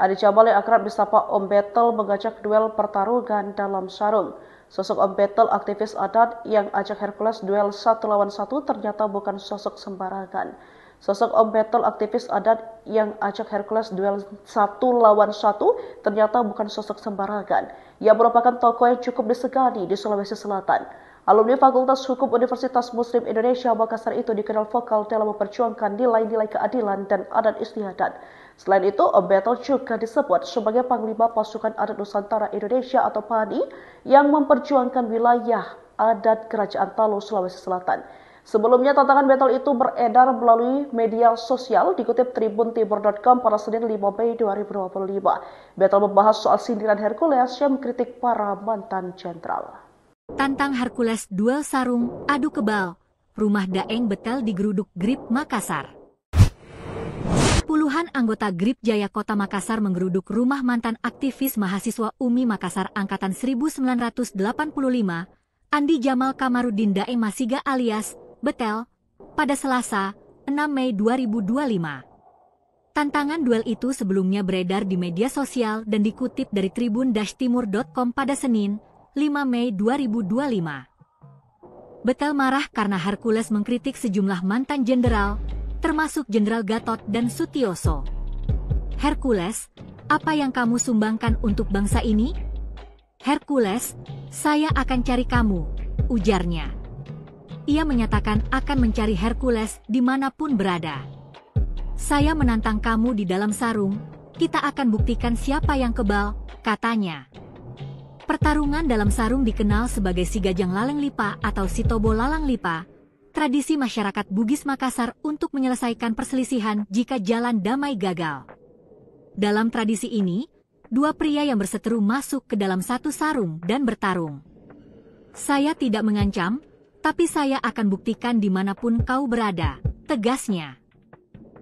Andi Jamal yang akrab disapa Om Betel mengajak duel pertarungan dalam sarung. Sosok Om Betel, aktivis adat yang ajak Hercules duel 1 lawan 1 ternyata bukan sosok sembarangan. Sosok Om Betel, aktivis adat yang ajak Hercules duel 1 lawan 1 ternyata bukan sosok sembarangan. Ia merupakan tokoh yang cukup disegani di Sulawesi Selatan. Alumni Fakultas Hukum Universitas Muslim Indonesia Makassar itu dikenal vokal dalam memperjuangkan nilai-nilai keadilan dan adat istiadat. Selain itu, Om Betel juga disebut sebagai Panglima Pasukan Adat Nusantara Indonesia atau PANI yang memperjuangkan wilayah adat Kerajaan Talu, Sulawesi Selatan. Sebelumnya, tantangan Betel itu beredar melalui media sosial dikutip tribuntimur.com pada Senin 5 Mei 2025. Betel membahas soal sindiran Hercules yang mengkritik para mantan jenderal. Tantang Hercules duel sarung, adu kebal. Rumah Daeng Betel digeruduk Grip Makassar. Puluhan anggota Grip Jaya Kota Makassar menggeruduk rumah mantan aktivis mahasiswa UMI Makassar Angkatan 1985, Andi Jamal Kamarudin Daeng Masiga alias Betel, pada Selasa, 6 Mei 2025. Tantangan duel itu sebelumnya beredar di media sosial dan dikutip dari tribun-timur.com pada Senin, 5 Mei 2025. Betel marah karena Hercules mengkritik sejumlah mantan jenderal, termasuk Jenderal Gatot dan Sutioso. Hercules, apa yang kamu sumbangkan untuk bangsa ini? Hercules, saya akan cari kamu, ujarnya. Ia menyatakan akan mencari Hercules dimanapun berada. Saya menantang kamu di dalam sarung, kita akan buktikan siapa yang kebal, katanya. Pertarungan dalam sarung dikenal sebagai Sigajang Laleng Lipa atau Sitobo Lalang Lipa, tradisi masyarakat Bugis Makassar untuk menyelesaikan perselisihan jika jalan damai gagal. Dalam tradisi ini, dua pria yang berseteru masuk ke dalam satu sarung dan bertarung. Saya tidak mengancam, tapi saya akan buktikan dimanapun kau berada, tegasnya.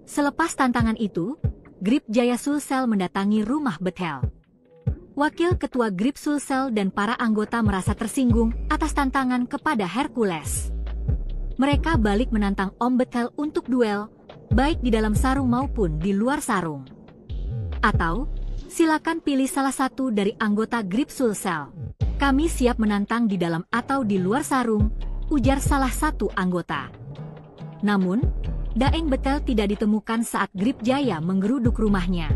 Selepas tantangan itu, Grip Jaya Sulsel mendatangi rumah Betel. Wakil Ketua Grip Sulsel dan para anggota merasa tersinggung atas tantangan kepada Hercules. Mereka balik menantang Om Betel untuk duel, baik di dalam sarung maupun di luar sarung. Atau, silakan pilih salah satu dari anggota Grip Sulsel. Kami siap menantang di dalam atau di luar sarung, ujar salah satu anggota. Namun, Daeng Betel tidak ditemukan saat Grip Jaya menggeruduk rumahnya.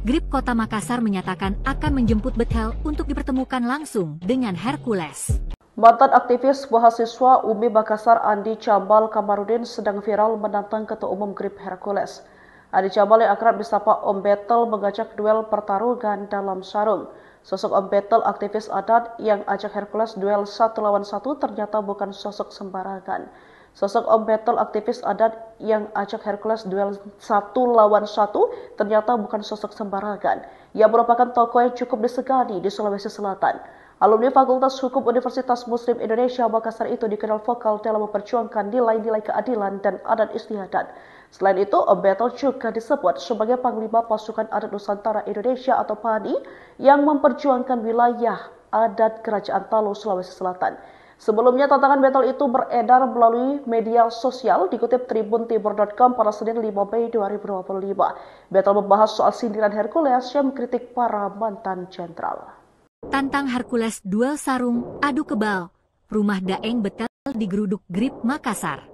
Grip Kota Makassar menyatakan akan menjemput Betel untuk dipertemukan langsung dengan Hercules. Mantan aktivis mahasiswa UMI Makassar Andi Cambal Kamarudin sedang viral menantang Ketua Umum Grip Hercules. Andi Cambal yang akrab disapa Om Betel mengajak duel pertarungan dalam sarung. Sosok Om Betel aktivis adat yang ajak Hercules duel 1 lawan 1 ternyata bukan sosok sembarangan. Sosok Om Betel aktivis adat yang ajak Hercules duel 1 lawan 1 ternyata bukan sosok sembarangan. Ia merupakan tokoh yang cukup disegani di Sulawesi Selatan. Alumni Fakultas Hukum Universitas Muslim Indonesia Makassar itu dikenal vokal dalam memperjuangkan nilai-nilai keadilan dan adat istiadat. Selain itu, Om Betel juga disebut sebagai Panglima Pasukan Adat Nusantara Indonesia atau PANI yang memperjuangkan wilayah adat Kerajaan Talo, Sulawesi Selatan. Sebelumnya, tantangan Betel itu beredar melalui media sosial dikutip tribuntimur.com pada Senin 5 Mei 2025. Betel membahas soal sindiran Hercules yang mengkritik para mantan jenderal. Tantang Hercules duel sarung, adu kebal. Rumah Daeng Betel digeruduk Grip Makassar.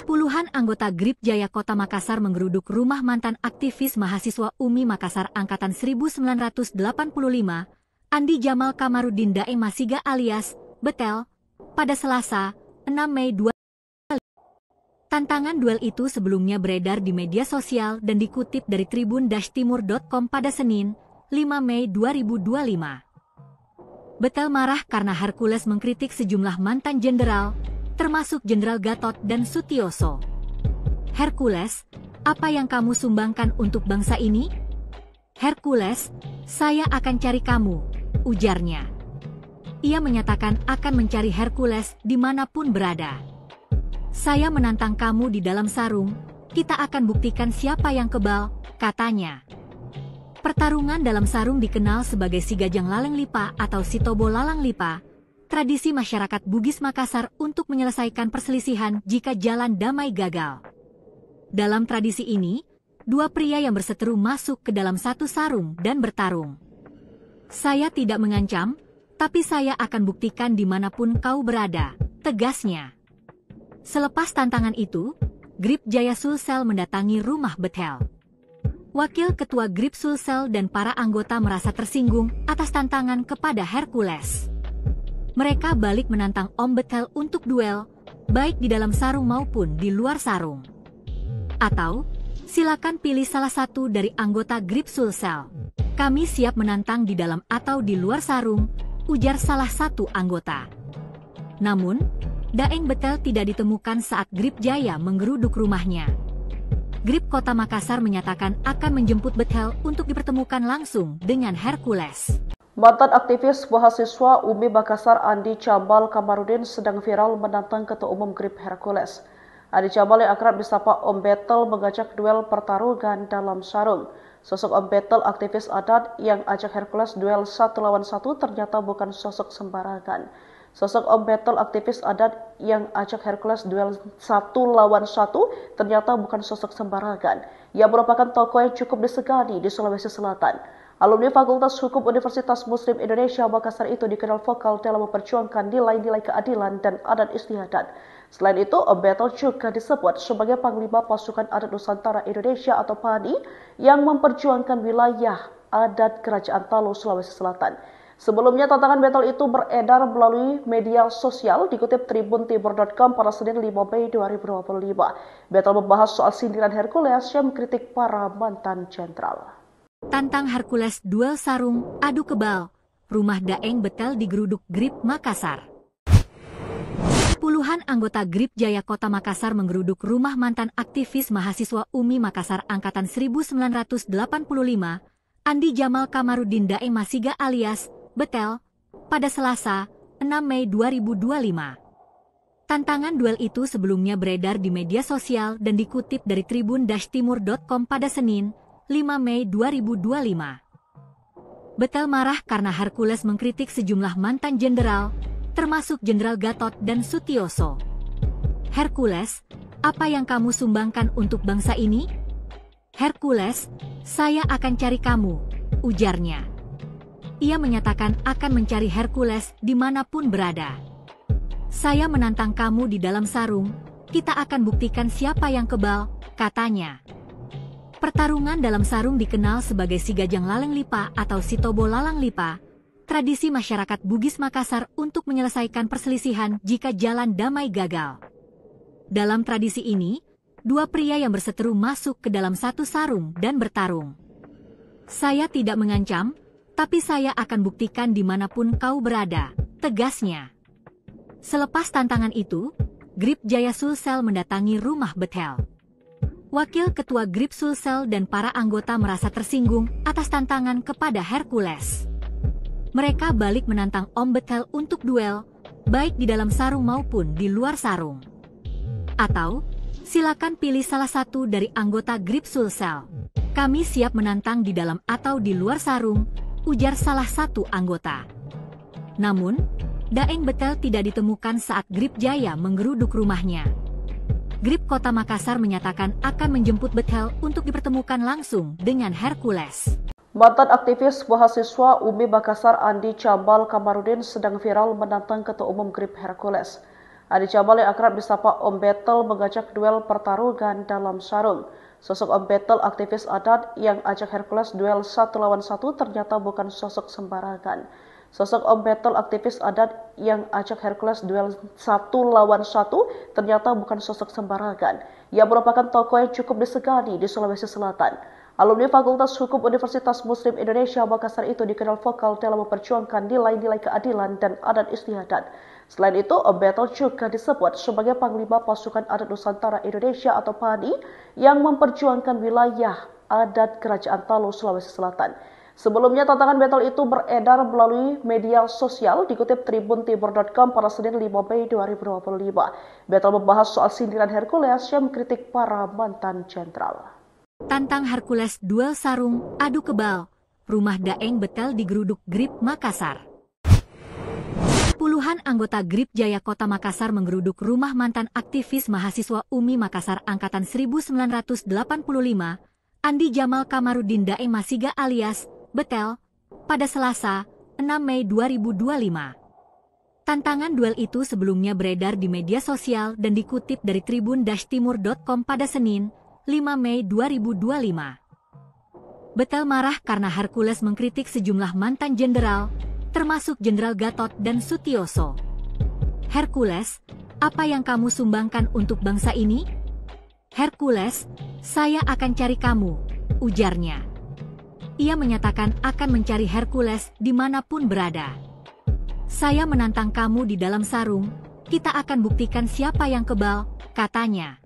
Puluhan anggota Grip Jaya Kota Makassar menggeruduk rumah mantan aktivis mahasiswa UMI Makassar Angkatan 1985, Andi Jamal Kamarudin Daeng Masiga alias Betel, pada Selasa, 6 Mei 2025. Tantangan duel itu sebelumnya beredar di media sosial dan dikutip dari tribun-timur.com pada Senin, 5 Mei 2025. Betel marah karena Hercules mengkritik sejumlah mantan jenderal, termasuk Jenderal Gatot dan Sutioso. Hercules, apa yang kamu sumbangkan untuk bangsa ini? Hercules, saya akan cari kamu, ujarnya. Ia menyatakan akan mencari Hercules dimanapun berada. Saya menantang kamu di dalam sarung, kita akan buktikan siapa yang kebal, katanya. Pertarungan dalam sarung dikenal sebagai Sigajang Laleng Lipa atau Sitobo Lalang Lipa, tradisi masyarakat Bugis Makassar untuk menyelesaikan perselisihan jika jalan damai gagal. Dalam tradisi ini, dua pria yang berseteru masuk ke dalam satu sarung dan bertarung. Saya tidak mengancam, tapi saya akan buktikan dimanapun kau berada, tegasnya. Selepas tantangan itu, Grip Jaya Sulsel mendatangi rumah Betel. Wakil Ketua Grip Sulsel dan para anggota merasa tersinggung atas tantangan kepada Hercules. Mereka balik menantang Om Betel untuk duel, baik di dalam sarung maupun di luar sarung. Atau, silakan pilih salah satu dari anggota Grip Sulsel. Kami siap menantang di dalam atau di luar sarung, ujar salah satu anggota. Namun, Daeng Betel tidak ditemukan saat Grip Jaya menggeruduk rumahnya. Grip Kota Makassar menyatakan akan menjemput Betel untuk dipertemukan langsung dengan Hercules. Mantan aktivis mahasiswa UMI Makassar Andi Cambal Kamarudin sedang viral menantang Ketua Umum Grip Hercules. Andi Cambal yang akrab disapa Om Betel mengajak duel pertarungan dalam sarung. Sosok Om Betel aktivis adat yang ajak Hercules duel 1 lawan 1 ternyata bukan sosok sembarangan. Sosok Om Betel aktivis adat yang ajak Hercules duel 1 lawan 1 ternyata bukan sosok sembarangan. Ia merupakan tokoh yang cukup disegani di Sulawesi Selatan. Alumni Fakultas Hukum Universitas Muslim Indonesia Makassar itu dikenal vokal dalam memperjuangkan nilai-nilai keadilan dan adat istiadat. Selain itu, Om Betel juga disebut sebagai Panglima Pasukan Adat Nusantara Indonesia atau PANI yang memperjuangkan wilayah adat Kerajaan Talo, Sulawesi Selatan. Sebelumnya, tantangan Betel itu beredar melalui media sosial dikutip tribuntimur.com pada Senin 5 Mei 2025. Betel membahas soal sindiran Hercules yang mengkritik para mantan jenderal. Tantang Hercules duel sarung, adu kebal. Rumah Daeng Betel digeruduk Grip Makassar. Puluhan anggota Grip Jaya Kota Makassar menggeruduk rumah mantan aktivis mahasiswa UMI Makassar Angkatan 1985, Andi Jamal Kamarudin Daeng Masiga alias Betel, pada Selasa, 6 Mei 2025. Tantangan duel itu sebelumnya beredar di media sosial dan dikutip dari tribun-timur.com pada Senin, 5 Mei 2025. Betel marah karena Hercules mengkritik sejumlah mantan jenderal, termasuk Jenderal Gatot dan Sutioso. Hercules, apa yang kamu sumbangkan untuk bangsa ini? Hercules, saya akan cari kamu, ujarnya. Ia menyatakan akan mencari Hercules dimanapun berada. Saya menantang kamu di dalam sarung, kita akan buktikan siapa yang kebal, katanya. Pertarungan dalam sarung dikenal sebagai Sigajang Laleng Lipa atau Sitobo Lalang Lipa, tradisi masyarakat Bugis Makassar untuk menyelesaikan perselisihan jika jalan damai gagal. Dalam tradisi ini, dua pria yang berseteru masuk ke dalam satu sarung dan bertarung. Saya tidak mengancam, tapi saya akan buktikan dimanapun kau berada, tegasnya. Selepas tantangan itu, Grip Jaya Sulsel mendatangi rumah Betel. Wakil Ketua Grip Sulsel dan para anggota merasa tersinggung atas tantangan kepada Hercules. Mereka balik menantang Om Betel untuk duel, baik di dalam sarung maupun di luar sarung. Atau, silakan pilih salah satu dari anggota Grip Sulsel. Kami siap menantang di dalam atau di luar sarung, ujar salah satu anggota. Namun, Daeng Betel tidak ditemukan saat Grip Jaya menggeruduk rumahnya. Grip Kota Makassar menyatakan akan menjemput Betel untuk dipertemukan langsung dengan Hercules. Mantan aktivis mahasiswa UMI Makassar Andi Cambal Kamarudin sedang viral menantang Ketua Umum Grip Hercules. Andi Cambal yang akrab disapa Om Betel mengajak duel pertarungan dalam sarung. Sosok Om Betel aktivis adat yang ajak Hercules duel 1 lawan 1 ternyata bukan sosok sembarangan. Sosok Om Betel aktivis adat yang ajak Hercules duel 1 lawan 1 ternyata bukan sosok sembarangan. Ia merupakan tokoh yang cukup disegani di Sulawesi Selatan. Alumni Fakultas Hukum Universitas Muslim Indonesia Makassar itu dikenal vokal dalam memperjuangkan nilai-nilai keadilan dan adat istiadat. Selain itu, Om Betel juga disebut sebagai Panglima Pasukan Adat Nusantara Indonesia atau PANI yang memperjuangkan wilayah adat Kerajaan Talu, Sulawesi Selatan. Sebelumnya, tantangan Betel itu beredar melalui media sosial dikutip tribuntimur.com pada Senin 5 Mei 2025. Betel membahas soal sindiran Hercules yang mengkritik para mantan jenderal. Tantang Hercules duel sarung, adu kebal, rumah Daeng Betel digeruduk Grip Makassar. Puluhan anggota Grip Jaya Kota Makassar menggeruduk rumah mantan aktivis mahasiswa UMI Makassar Angkatan 1985, Andi Jamal Kamarudin Daeng Masiga alias Betel, pada Selasa, 6 Mei 2025. Tantangan duel itu sebelumnya beredar di media sosial dan dikutip dari tribun-timur.com pada Senin, 5 Mei 2025. Betel marah karena Hercules mengkritik sejumlah mantan jenderal, termasuk Jenderal Gatot dan Sutioso. Hercules, apa yang kamu sumbangkan untuk bangsa ini? Hercules, saya akan cari kamu, ujarnya. Ia menyatakan akan mencari Hercules dimanapun berada. Saya menantang kamu di dalam sarung, kita akan buktikan siapa yang kebal, katanya.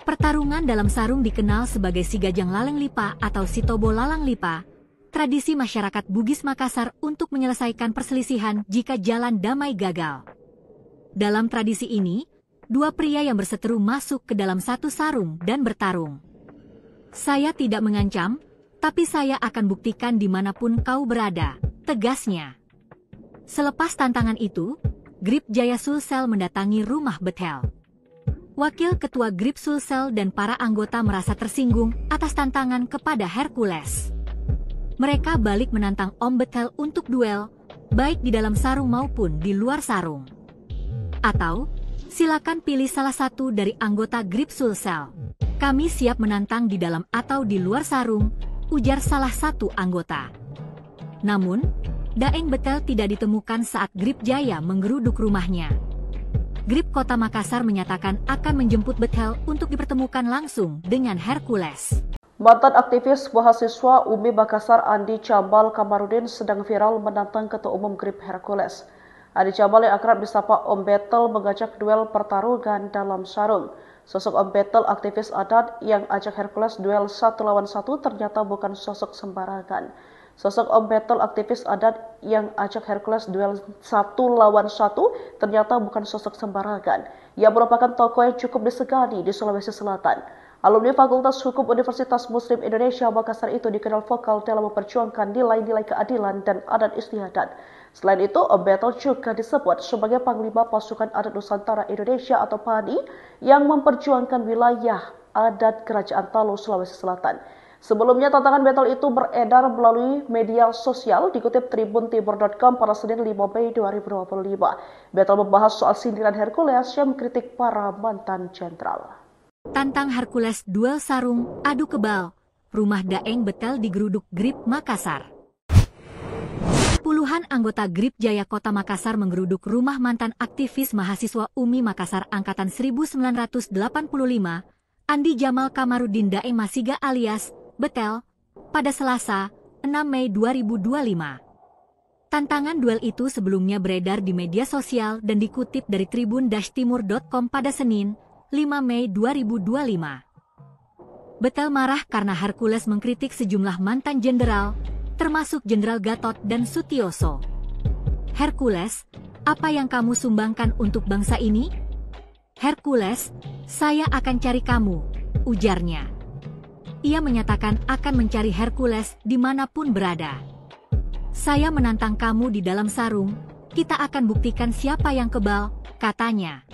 Pertarungan dalam sarung dikenal sebagai Sigajang Laleng Lipa atau Sitobo Lalang Lipa, tradisi masyarakat Bugis Makassar untuk menyelesaikan perselisihan jika jalan damai gagal. Dalam tradisi ini, dua pria yang berseteru masuk ke dalam satu sarung dan bertarung. Saya tidak mengancam, tapi saya akan buktikan dimanapun kau berada, tegasnya. Selepas tantangan itu, Grip Jaya Sulsel mendatangi rumah Betel. Wakil Ketua Grip Sulsel dan para anggota merasa tersinggung atas tantangan kepada Hercules. Mereka balik menantang Om Betel untuk duel, baik di dalam sarung maupun di luar sarung. Atau, silakan pilih salah satu dari anggota Grip Sulsel. Kami siap menantang di dalam atau di luar sarung, ujar salah satu anggota. Namun, Daeng Betel tidak ditemukan saat Grip Jaya menggeruduk rumahnya. Grip Kota Makassar menyatakan akan menjemput Betel untuk dipertemukan langsung dengan Hercules. Mantan aktivis mahasiswa UMI Makassar Andi Cambal Kamarudin sedang viral menantang Ketua Umum Grip Hercules. Andi Cambal yang akrab disapa Om Betel mengajak duel pertarungan dalam sarung. Sosok Om Betel aktivis adat yang ajak Hercules duel 1 lawan 1 ternyata bukan sosok sembarangan. Sosok Om Betel, aktivis adat yang ajak Hercules duel 1 lawan 1, ternyata bukan sosok sembarangan. Ia merupakan tokoh yang cukup disegani di Sulawesi Selatan. Alumni Fakultas Hukum Universitas Muslim Indonesia Makassar itu dikenal vokal dalam memperjuangkan nilai-nilai keadilan dan adat istiadat. Selain itu, Om Betel juga disebut sebagai Panglima Pasukan Adat Nusantara Indonesia atau PANI yang memperjuangkan wilayah adat Kerajaan Talu, Sulawesi Selatan. Sebelumnya, tantangan Betel itu beredar melalui media sosial, dikutip tribuntimur.com pada Senin 5 Mei 2025. Betel membahas soal sindiran Hercules yang mengkritik para mantan jenderal. Tantang Hercules duel sarung, adu kebal. Rumah Daeng Betel digeruduk GRIP Makassar. Puluhan anggota GRIP Jaya Kota Makassar menggeruduk rumah mantan aktivis mahasiswa UMI Makassar Angkatan 1985, Andi Jamal Kamarudin Daeng Masiga alias Betel, pada Selasa, 6 Mei 2025. Tantangan duel itu sebelumnya beredar di media sosial dan dikutip dari tribun-timur.com pada Senin, 5 Mei 2025. Betel marah karena Hercules mengkritik sejumlah mantan jenderal, termasuk Jenderal Gatot dan Sutioso. Hercules, apa yang kamu sumbangkan untuk bangsa ini? Hercules, saya akan cari kamu, ujarnya. Ia menyatakan akan mencari Hercules dimanapun berada. Saya menantang kamu di dalam sarung, kita akan buktikan siapa yang kebal, katanya.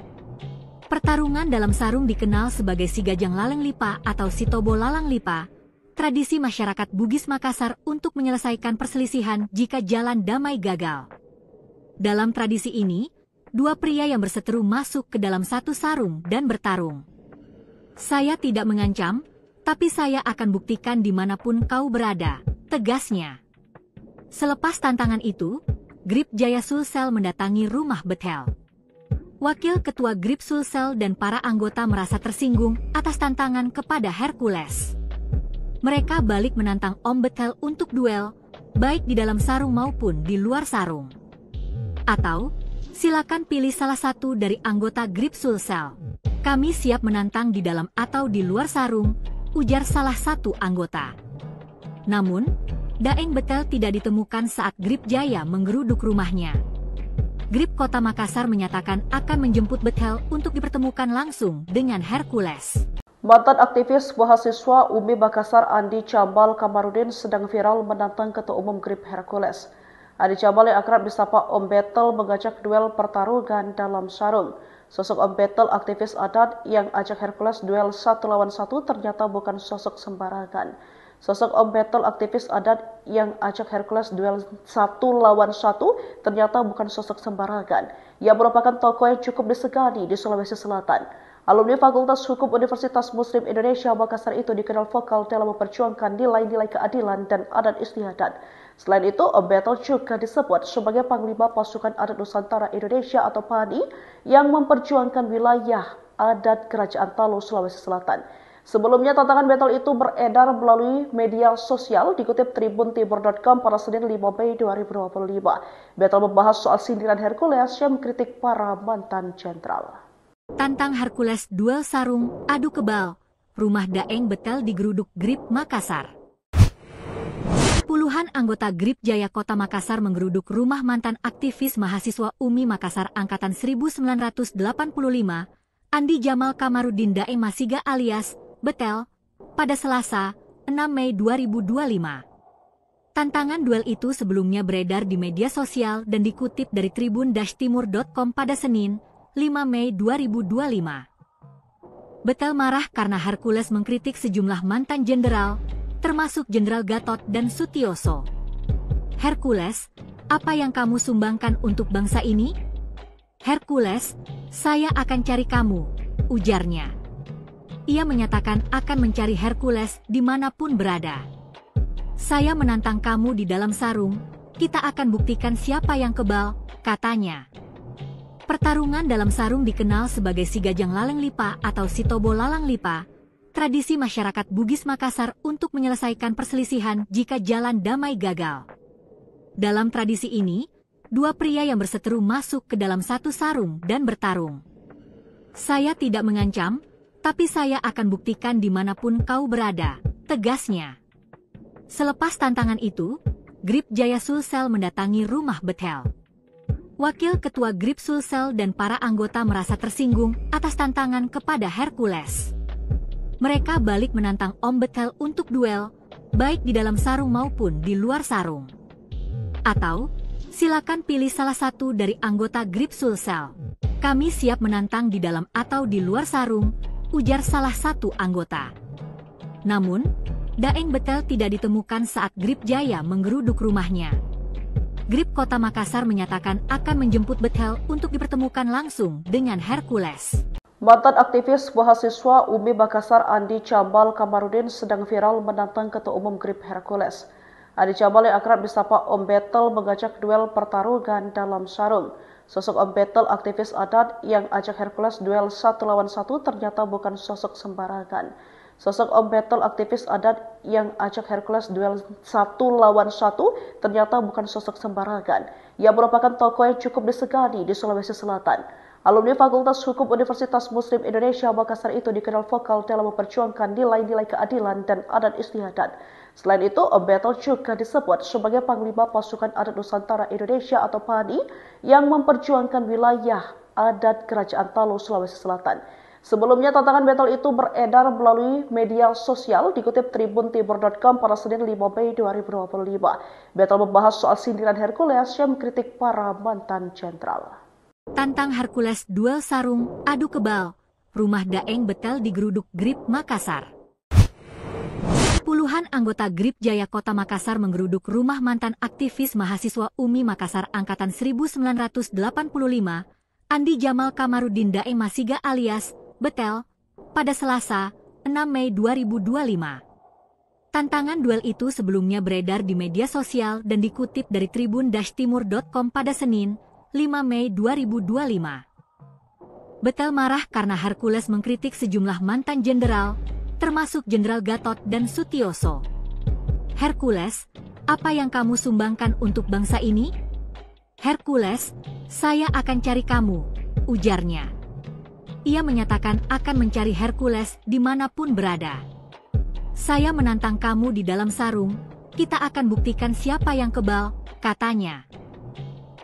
Pertarungan dalam sarung dikenal sebagai Sigajang Laleng Lipa atau Sitobo Lalang Lipa, tradisi masyarakat Bugis Makassar untuk menyelesaikan perselisihan jika jalan damai gagal. Dalam tradisi ini, dua pria yang berseteru masuk ke dalam satu sarung dan bertarung. Saya tidak mengancam, tapi saya akan buktikan dimanapun kau berada, tegasnya. Selepas tantangan itu, GRIP Jaya Sulsel mendatangi rumah Betel. Wakil Ketua GRIP Sulsel dan para anggota merasa tersinggung atas tantangan kepada Hercules. Mereka balik menantang Om Betel untuk duel, baik di dalam sarung maupun di luar sarung. Atau, silakan pilih salah satu dari anggota GRIP Sulsel. Kami siap menantang di dalam atau di luar sarung, ujar salah satu anggota. Namun, Daeng Betel tidak ditemukan saat GRIP Jaya menggeruduk rumahnya. GRIP Kota Makassar menyatakan akan menjemput Betel untuk dipertemukan langsung dengan Hercules. Mantan aktivis mahasiswa UMI Makassar Andi Jamal Kamarudin sedang viral menantang Ketua Umum GRIP Hercules. Andi Jamal yang akrab disapa Om Betel mengajak duel pertarungan dalam sarung. Sosok Om Betel, aktivis adat yang ajak Hercules duel 1 lawan 1, ternyata bukan sosok sembarangan. Sosok Om Betel, aktivis adat yang ajak Hercules duel 1 lawan 1, ternyata bukan sosok sembarangan. Ia merupakan tokoh yang cukup disegani di Sulawesi Selatan. Alumni Fakultas Hukum Universitas Muslim Indonesia Makassar itu dikenal vokal dalam memperjuangkan nilai-nilai keadilan dan adat istiadat. Selain itu, Om Betel juga disebut sebagai Panglima Pasukan Adat Nusantara Indonesia atau PANI yang memperjuangkan wilayah adat Kerajaan Talu, Sulawesi Selatan. Sebelumnya, tantangan Betel itu beredar melalui media sosial, dikutip tribuntimur.com pada Senin 5 Mei 2025. Betel membahas soal sindiran Hercules yang mengkritik para mantan jenderal. Tantang Hercules duel sarung, adu kebal. Rumah Daeng Betel digeruduk GRIP Makassar. Puluhan anggota GRIP Jaya Kota Makassar menggeruduk rumah mantan aktivis mahasiswa UMI Makassar Angkatan 1985, Andi Jamal Kamarudin Daeng Masiga alias Betel, pada Selasa, 6 Mei 2025. Tantangan duel itu sebelumnya beredar di media sosial dan dikutip dari tribun-timur.com pada Senin, 5 Mei 2025. Betel marah karena Hercules mengkritik sejumlah mantan jenderal, termasuk Jenderal Gatot dan Sutioso. Hercules, apa yang kamu sumbangkan untuk bangsa ini? Hercules, saya akan cari kamu, ujarnya. Ia menyatakan akan mencari Hercules dimanapun berada. Saya menantang kamu di dalam sarung, kita akan buktikan siapa yang kebal, katanya. Pertarungan dalam sarung dikenal sebagai Sigajang Laleng Lipa atau Sitobo Lalang Lipa, tradisi masyarakat Bugis Makassar untuk menyelesaikan perselisihan jika jalan damai gagal. Dalam tradisi ini, dua pria yang berseteru masuk ke dalam satu sarung dan bertarung. Saya tidak mengancam, tapi saya akan buktikan dimanapun kau berada, tegasnya. Selepas tantangan itu, Grip Jaya Sulsel mendatangi rumah Betel. Wakil Ketua Grip Sulsel dan para anggota merasa tersinggung atas tantangan kepada Hercules. Mereka balik menantang Om Betel untuk duel, baik di dalam sarung maupun di luar sarung. Atau, silakan pilih salah satu dari anggota Grip Sulsel. Kami siap menantang di dalam atau di luar sarung, ujar salah satu anggota. Namun, Daeng Betel tidak ditemukan saat Grip Jaya menggeruduk rumahnya. Grip Kota Makassar menyatakan akan menjemput Betel untuk dipertemukan langsung dengan Hercules. Mantan aktivis mahasiswa UMI Makassar Andi Cambal Kamarudin sedang viral menantang Ketua Umum Grip Hercules. Andi Cambal yang akrab disapa Om Betel mengajak duel pertarungan dalam sarung. Sosok Om Betel aktivis adat yang ajak Hercules duel 1 lawan 1 ternyata bukan sosok sembarangan. Sosok Om Betel aktivis adat yang ajak Hercules duel 1 lawan 1 ternyata bukan sosok sembarangan. Ia merupakan tokoh yang cukup disegani di Sulawesi Selatan. Alumni Fakultas Hukum Universitas Muslim Indonesia Makassar itu dikenal vokal dalam memperjuangkan nilai-nilai keadilan dan adat istiadat. Selain itu, Om Betel juga disebut sebagai Panglima Pasukan Adat Nusantara Indonesia atau PANI yang memperjuangkan wilayah adat Kerajaan Talo, Sulawesi Selatan. Sebelumnya, tantangan Betel itu beredar melalui media sosial dikutip tribuntimur.com pada Senin 5 Mei 2025. Betel membahas soal sindiran Hercules yang mengkritik para mantan jenderal. Tantang Hercules duel sarung, adu kebal. Rumah Daeng Betel digeruduk Grip Makassar. Puluhan anggota Grip Jaya Kota Makassar menggeruduk rumah mantan aktivis mahasiswa UMI Makassar Angkatan 1985, Andi Jamal Kamarudin Daeng Masiga alias Betel, pada Selasa, 6 Mei 2025. Tantangan duel itu sebelumnya beredar di media sosial dan dikutip dari tribun-timur.com pada Senin, 5 Mei 2025. Betel marah karena Hercules mengkritik sejumlah mantan jenderal, termasuk Jenderal Gatot dan Sutioso. Hercules, apa yang kamu sumbangkan untuk bangsa ini? Hercules, saya akan cari kamu, ujarnya. Ia menyatakan akan mencari Hercules dimanapun berada. Saya menantang kamu di dalam sarung, kita akan buktikan siapa yang kebal, katanya.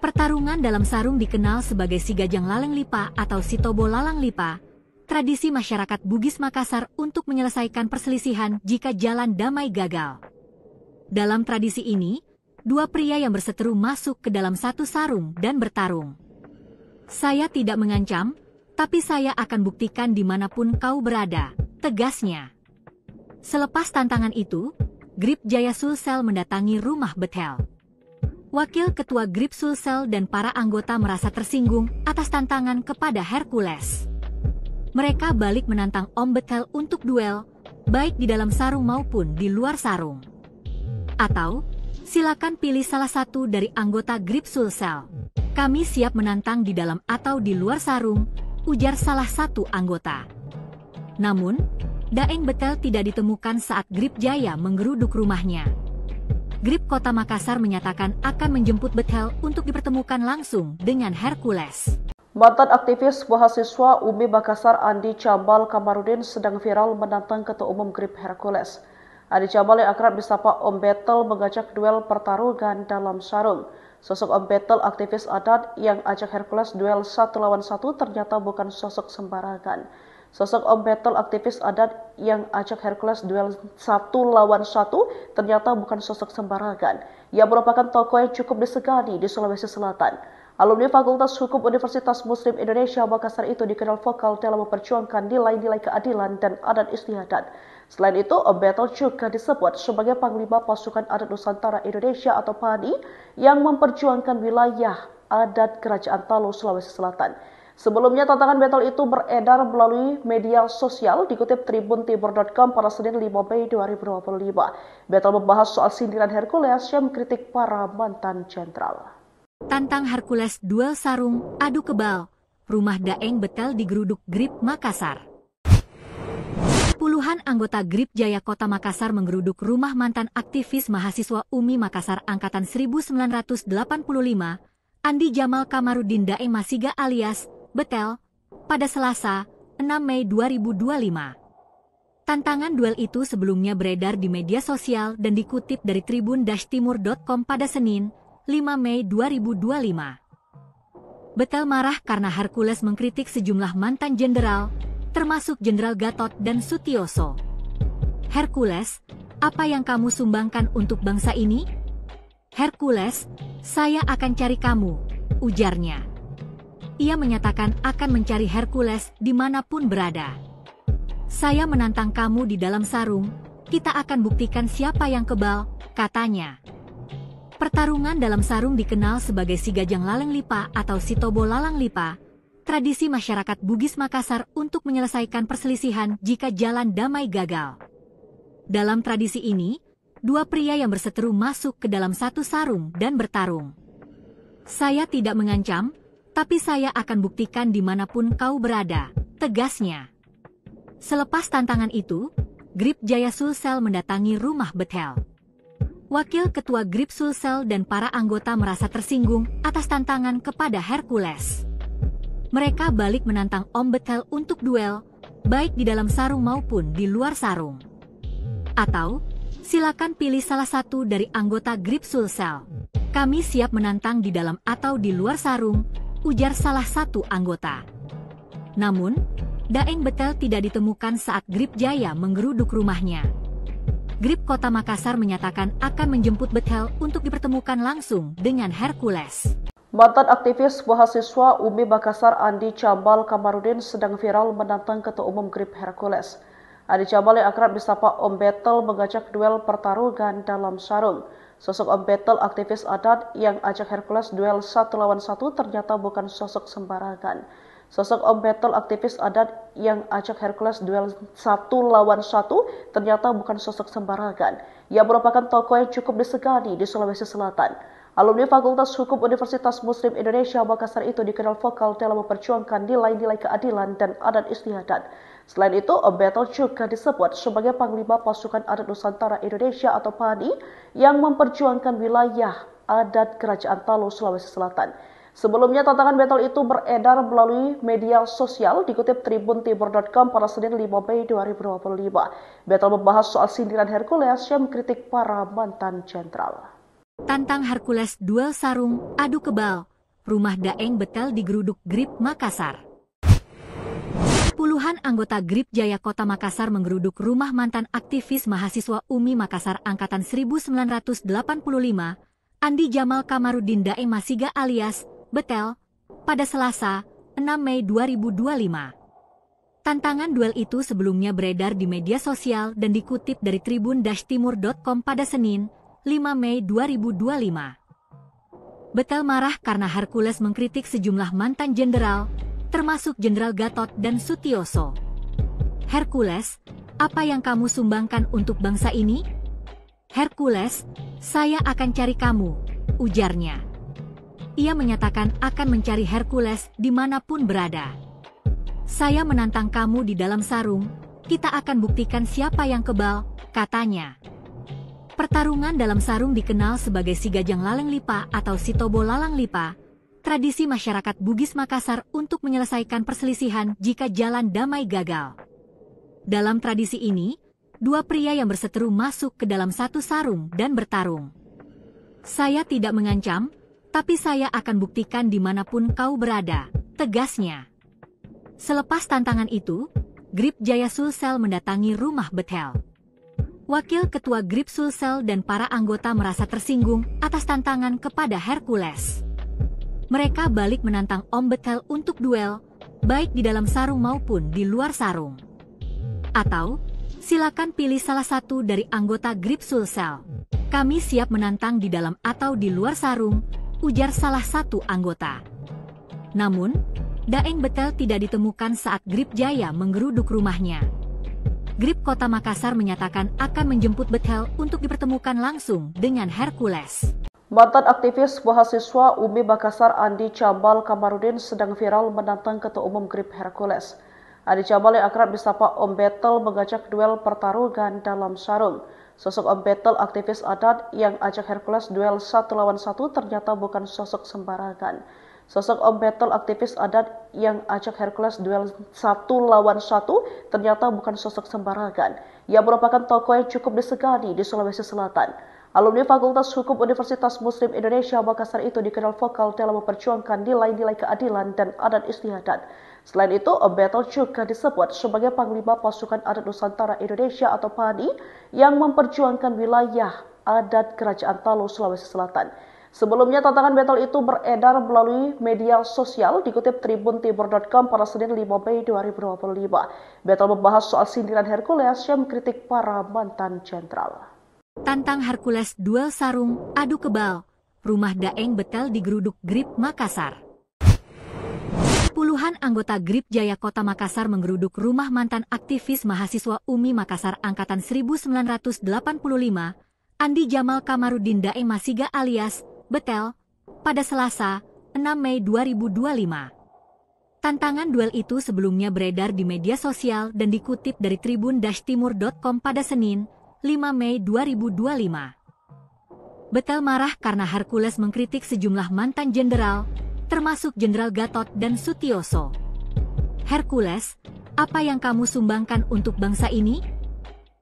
Pertarungan dalam sarung dikenal sebagai Sigajang Laleng Lipa atau Sitobo Lalang Lipa, tradisi masyarakat Bugis Makassar untuk menyelesaikan perselisihan jika jalan damai gagal. Dalam tradisi ini, dua pria yang berseteru masuk ke dalam satu sarung dan bertarung. Saya tidak mengancam, tapi saya akan buktikan dimanapun kau berada, tegasnya. Selepas tantangan itu, Grip Jaya Sulsel mendatangi rumah Betel. Wakil Ketua Grip Sulsel dan para anggota merasa tersinggung atas tantangan kepada Hercules. Mereka balik menantang Om Betel untuk duel, baik di dalam sarung maupun di luar sarung. Atau, silakan pilih salah satu dari anggota Grip Sulsel. Kami siap menantang di dalam atau di luar sarung, ujar salah satu anggota. Namun, Daeng Betel tidak ditemukan saat Grip Jaya menggeruduk rumahnya. Grip Kota Makassar menyatakan akan menjemput Betel untuk dipertemukan langsung dengan Hercules. Mantan aktivis mahasiswa UMI Makassar Andi Cambal Kamarudin sedang viral menantang Ketua Umum Grip Hercules. Andi Cambal yang akrab disapa Om Betel mengajak duel pertarungan dalam sarung. Sosok Om Betel aktivis adat yang ajak Hercules duel 1 lawan 1 ternyata bukan sosok sembarangan. Sosok Om Betel aktivis adat yang ajak Hercules duel 1 lawan 1 ternyata bukan sosok sembarangan. Ia merupakan tokoh yang cukup disegani di Sulawesi Selatan. Alumni Fakultas Hukum Universitas Muslim Indonesia Makassar itu dikenal vokal dalam memperjuangkan nilai-nilai keadilan dan adat istiadat. Selain itu, Om Betel juga disebut sebagai Panglima Pasukan Adat Nusantara Indonesia atau PANI yang memperjuangkan wilayah adat Kerajaan Talo, Sulawesi Selatan. Sebelumnya, tantangan Betel itu beredar melalui media sosial dikutip tribuntimur.com pada Senin 5 Mei 2025. Betel membahas soal sindiran Hercules yang mengkritik para mantan jenderal. Tantang Hercules duel sarung, adu kebal. Rumah Daeng Betel digeruduk Grip Makassar. Puluhan anggota Grip Jaya Kota Makassar menggeruduk rumah mantan aktivis mahasiswa UMI Makassar Angkatan 1985, Andi Jamal Kamarudin Daeng Masiga alias Betel, pada Selasa, 6 Mei 2025. Tantangan duel itu sebelumnya beredar di media sosial dan dikutip dari tribun-timur.com pada Senin, 5 Mei 2025. Betel marah karena Hercules mengkritik sejumlah mantan jenderal, termasuk Jenderal Gatot dan Sutioso. Hercules, apa yang kamu sumbangkan untuk bangsa ini? Hercules, saya akan cari kamu, ujarnya. Ia menyatakan akan mencari Hercules dimanapun berada. Saya menantang kamu di dalam sarung, kita akan buktikan siapa yang kebal, katanya. Pertarungan dalam sarung dikenal sebagai Sigajang Laleng Lipa atau Sitobo Lalang Lipa, tradisi masyarakat Bugis Makassar untuk menyelesaikan perselisihan jika jalan damai gagal. Dalam tradisi ini, dua pria yang berseteru masuk ke dalam satu sarung dan bertarung. Saya tidak mengancam, tapi saya akan buktikan dimanapun kau berada, tegasnya. Selepas tantangan itu, Grip Jaya Sulsel mendatangi rumah Betel. Wakil Ketua Grip Sulsel dan para anggota merasa tersinggung atas tantangan kepada Hercules. Mereka balik menantang Om Betel untuk duel, baik di dalam sarung maupun di luar sarung. Atau, silakan pilih salah satu dari anggota Grip Sulsel. Kami siap menantang di dalam atau di luar sarung, ujar salah satu anggota. Namun, Daeng Betel tidak ditemukan saat Grip Jaya menggeruduk rumahnya. Grip Kota Makassar menyatakan akan menjemput Betel untuk dipertemukan langsung dengan Hercules. Mantan aktivis mahasiswa UMI Makassar Andi Cambal Kamarudin sedang viral menantang Ketua Umum Grip Hercules. Andi Cambal yang akrab disapa Om Betel mengajak duel pertarungan dalam sarung. Sosok Om Betel aktivis adat yang ajak Hercules duel 1 lawan 1 ternyata bukan sosok sembarangan. Sosok Om Betel aktivis adat yang ajak Hercules duel 1 lawan 1 ternyata bukan sosok sembarangan. Ia merupakan tokoh yang cukup disegani di Sulawesi Selatan. Alumni Fakultas Hukum Universitas Muslim Indonesia Makassar itu dikenal vokal dalam memperjuangkan nilai-nilai keadilan dan adat istiadat. Selain itu, Om Betel juga disebut sebagai Panglima Pasukan Adat Nusantara Indonesia atau PANI yang memperjuangkan wilayah adat Kerajaan Talu, Sulawesi Selatan. Sebelumnya, tantangan Betel itu beredar melalui media sosial dikutip tribun-timur.com pada Senin 5 Mei 2025. Betel membahas soal sindiran Hercules yang mengkritik para mantan jenderal. Tantang Hercules duel sarung, adu kebal. Rumah Daeng Betel digeruduk Grip Makassar. Puluhan anggota Grip Jaya Kota Makassar menggeruduk rumah mantan aktivis mahasiswa UMI Makassar Angkatan 1985, Andi Jamal Kamarudin Daeng Masiga alias Betel, pada Selasa, 6 Mei 2025. Tantangan duel itu sebelumnya beredar di media sosial dan dikutip dari tribun-timur.com pada Senin, 5 Mei 2025. Betel marah karena Hercules mengkritik sejumlah mantan jenderal, termasuk Jenderal Gatot dan Sutioso. Hercules, apa yang kamu sumbangkan untuk bangsa ini? Hercules, saya akan cari kamu, ujarnya. Ia menyatakan akan mencari Hercules dimanapun berada. Saya menantang kamu di dalam sarung, kita akan buktikan siapa yang kebal, katanya. Pertarungan dalam sarung dikenal sebagai Sigajang Laleng Lipa atau Sitobo Lalang Lipa, tradisi masyarakat Bugis Makassar untuk menyelesaikan perselisihan jika jalan damai gagal. Dalam tradisi ini, dua pria yang berseteru masuk ke dalam satu sarung dan bertarung. Saya tidak mengancam, tapi saya akan buktikan dimanapun kau berada, tegasnya. Selepas tantangan itu, Grip Jaya Sulsel mendatangi rumah Betel. Wakil Ketua Grip Sulsel dan para anggota merasa tersinggung atas tantangan kepada Hercules. Mereka balik menantang Om Betel untuk duel, baik di dalam sarung maupun di luar sarung. Atau, silakan pilih salah satu dari anggota Grip Sulsel. Kami siap menantang di dalam atau di luar sarung, ujar salah satu anggota. Namun, Daeng Betel tidak ditemukan saat Grip Jaya menggeruduk rumahnya. Grip Kota Makassar menyatakan akan menjemput Betel untuk dipertemukan langsung dengan Hercules. Mantan aktivis mahasiswa UMI Makassar Andi Cambal Kamarudin sedang viral menantang Ketua Umum Grip Hercules. Andi Cambal yang akrab disapa Om Betel mengajak duel pertarungan dalam sarung. Sosok Om Betel aktivis adat yang ajak Hercules duel 1 lawan 1 ternyata bukan sosok sembarangan. Sosok Om Betel aktivis adat yang ajak Hercules duel 1 lawan 1 ternyata bukan sosok sembarangan. Ia merupakan tokoh yang cukup disegani di Sulawesi Selatan. Alumni Fakultas Hukum Universitas Muslim Indonesia Makassar itu dikenal vokal dalam memperjuangkan nilai-nilai keadilan dan adat istiadat. Selain itu, Om Betel juga disebut sebagai Panglima Pasukan Adat Nusantara Indonesia atau PANI yang memperjuangkan wilayah adat Kerajaan Talu, Sulawesi Selatan. Sebelumnya, tantangan Betel itu beredar melalui media sosial dikutip tribuntimur.com pada Senin 5 Mei 2025. Betel membahas soal sindiran Hercules yang mengkritik para mantan jenderal. Tantang Hercules duel sarung, adu kebal. Rumah Daeng Betel digeruduk Grip Makassar. Puluhan anggota Grip Jaya Kota Makassar menggeruduk rumah mantan aktivis mahasiswa UMI Makassar Angkatan 1985, Andi Jamal Kamarudin Daeng Masiga alias Betel, pada Selasa, 6 Mei 2025. Tantangan duel itu sebelumnya beredar di media sosial dan dikutip dari tribun-timur.com pada Senin, 5 Mei 2025. Betel marah karena Hercules mengkritik sejumlah mantan jenderal, termasuk Jenderal Gatot dan Sutioso. Hercules, apa yang kamu sumbangkan untuk bangsa ini?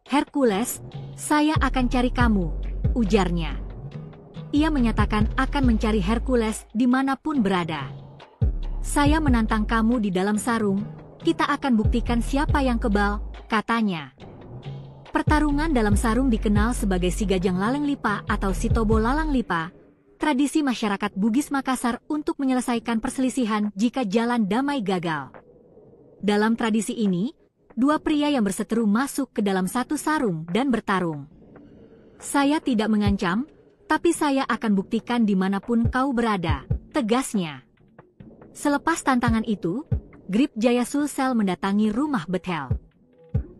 Hercules, saya akan cari kamu, ujarnya. Ia menyatakan akan mencari Hercules dimanapun berada. Saya menantang kamu di dalam sarung, kita akan buktikan siapa yang kebal, katanya. Pertarungan dalam sarung dikenal sebagai Sigajang Laleng Lipa atau Sitobo Lalang Lipa, tradisi masyarakat Bugis Makassar untuk menyelesaikan perselisihan jika jalan damai gagal. Dalam tradisi ini, dua pria yang berseteru masuk ke dalam satu sarung dan bertarung. Saya tidak mengancam, tapi saya akan buktikan dimanapun kau berada, tegasnya. Selepas tantangan itu, Grip Jaya Sulsel mendatangi rumah Betel.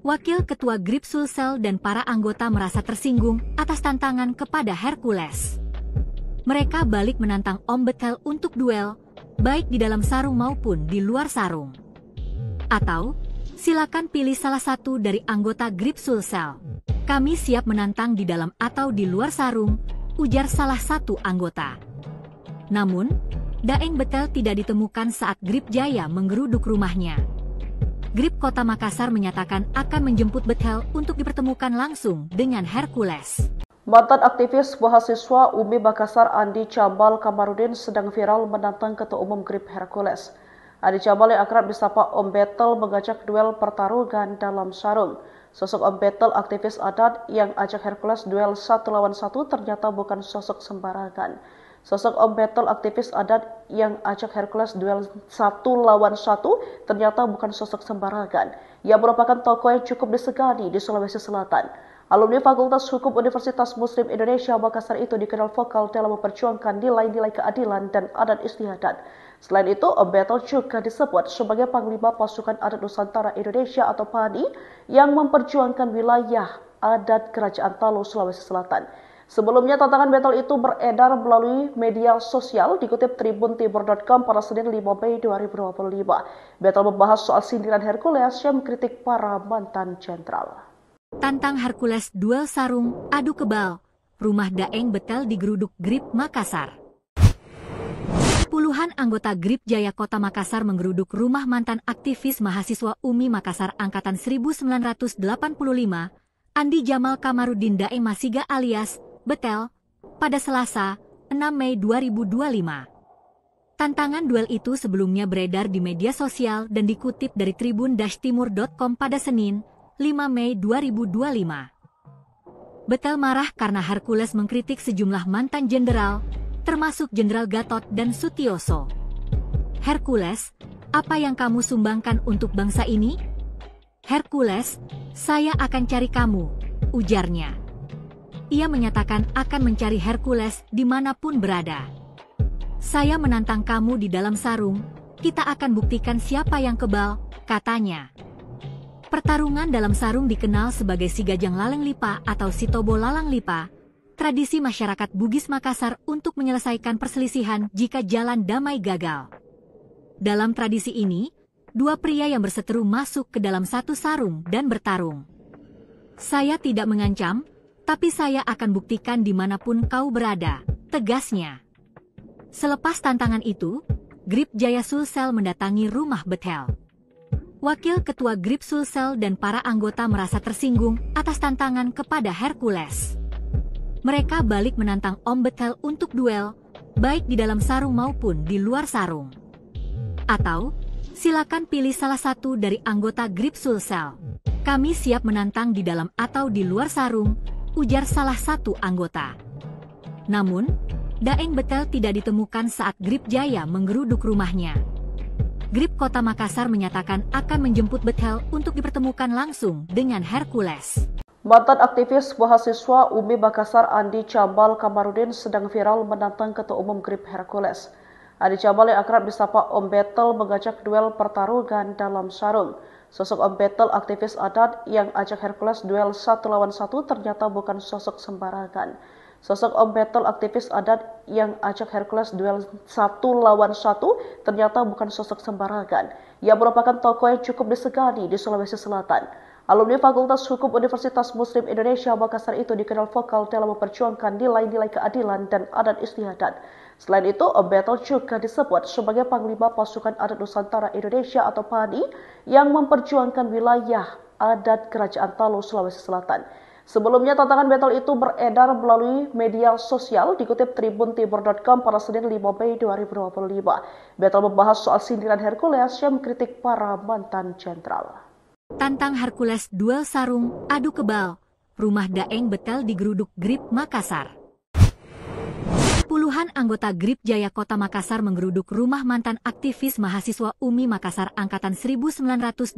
Wakil Ketua Grip Sulsel dan para anggota merasa tersinggung atas tantangan kepada Hercules. Mereka balik menantang Om Betel untuk duel, baik di dalam sarung maupun di luar sarung. Atau, silakan pilih salah satu dari anggota Grip Sulsel. Kami siap menantang di dalam atau di luar sarung, ujar salah satu anggota. Namun, Daeng Betel tidak ditemukan saat Grip Jaya menggeruduk rumahnya. Grip Kota Makassar menyatakan akan menjemput Betel untuk dipertemukan langsung dengan Hercules. Mantan aktivis mahasiswa UMI Makassar Andi Jamal Kamarudin sedang viral menantang Ketua Umum Grip Hercules. Andi Jamal yang akrab disapa Om Betel mengajak duel pertarungan dalam sarung. Sosok Om Betel aktivis adat yang ajak Hercules duel 1 lawan 1 ternyata bukan sosok sembarangan. Sosok Om Betel aktivis adat yang ajak Hercules duel 1 lawan 1 ternyata bukan sosok sembarangan. Ia merupakan tokoh yang cukup disegani di Sulawesi Selatan. Alumni Fakultas Hukum Universitas Muslim Indonesia Makassar itu dikenal vokal dalam memperjuangkan nilai-nilai keadilan dan adat istiadat. Selain itu, Om Betel juga disebut sebagai Panglima Pasukan Adat Nusantara Indonesia atau PANI yang memperjuangkan wilayah adat Kerajaan Talu, Sulawesi Selatan. Sebelumnya, tantangan Betel itu beredar melalui media sosial dikutip tribuntimur.com pada Senin 5 Mei 2025. Betel membahas soal sindiran Hercules yang mengkritik para mantan jenderal. Tantang Hercules duel sarung, adu kebal. Rumah Daeng Betel digeruduk Grip Makassar. Puluhan anggota Grip Jaya Kota Makassar menggeruduk rumah mantan aktivis mahasiswa UMI Makassar Angkatan 1985, Andi Jamal Kamarudin Daeng Masiga alias Betel, pada Selasa, 6 Mei 2025. Tantangan duel itu sebelumnya beredar di media sosial dan dikutip dari tribun-timur.com pada Senin, 5 Mei 2025. Betel marah karena Hercules mengkritik sejumlah mantan jenderal, termasuk Jenderal Gatot dan Sutioso. Hercules, apa yang kamu sumbangkan untuk bangsa ini? Hercules, saya akan cari kamu, ujarnya. Ia menyatakan akan mencari Hercules dimanapun berada. Saya menantang kamu di dalam sarung, kita akan buktikan siapa yang kebal, katanya. Pertarungan dalam sarung dikenal sebagai Sigajang Laleng Lipa atau Sitobo Lalang Lipa, tradisi masyarakat Bugis Makassar untuk menyelesaikan perselisihan jika jalan damai gagal. Dalam tradisi ini, dua pria yang berseteru masuk ke dalam satu sarung dan bertarung. Saya tidak mengancam, tapi saya akan buktikan dimanapun kau berada, tegasnya. Selepas tantangan itu, Grip Jaya Sulsel mendatangi rumah Betel. Wakil Ketua Grip Sulsel dan para anggota merasa tersinggung atas tantangan kepada Hercules. Mereka balik menantang Om Betel untuk duel, baik di dalam sarung maupun di luar sarung. Atau, silakan pilih salah satu dari anggota Grip Sulsel. Kami siap menantang di dalam atau di luar sarung, ujar salah satu anggota. Namun, Daeng Betel tidak ditemukan saat Grip Jaya menggeruduk rumahnya. Grip Kota Makassar menyatakan akan menjemput Betel untuk dipertemukan langsung dengan Hercules. Mantan aktivis mahasiswa UMI Makassar Andi Cambal Kamarudin sedang viral menantang Ketua Umum Grip Hercules. Andi Cambal yang akrab disapa Om Betel mengajak duel pertarungan dalam sarung. Sosok Om Betel aktivis adat yang ajak Hercules duel 1 lawan 1 ternyata bukan sosok sembarangan. Sosok Om Betel aktivis adat yang ajak Hercules duel 1 lawan 1 ternyata bukan sosok sembarangan. Ia merupakan tokoh yang cukup disegani di Sulawesi Selatan. Alumni Fakultas Hukum Universitas Muslim Indonesia Makassar itu dikenal vokal dalam memperjuangkan nilai-nilai keadilan dan adat istiadat. Selain itu, Om Betel juga disebut sebagai Panglima Pasukan Adat Nusantara Indonesia atau PANI yang memperjuangkan wilayah adat Kerajaan Talu, Sulawesi Selatan. Sebelumnya, tantangan Betel itu beredar melalui media sosial dikutip tribuntimur.com pada Senin 5 Mei 2025. Betel membahas soal sindiran Hercules yang mengkritik para mantan jenderal. Tantang Hercules duel sarung, adu kebal. Rumah Daeng Betel digeruduk Grip Makassar. Puluhan anggota Grip Jaya Kota Makassar menggeruduk rumah mantan aktivis mahasiswa UMI Makassar Angkatan 1985,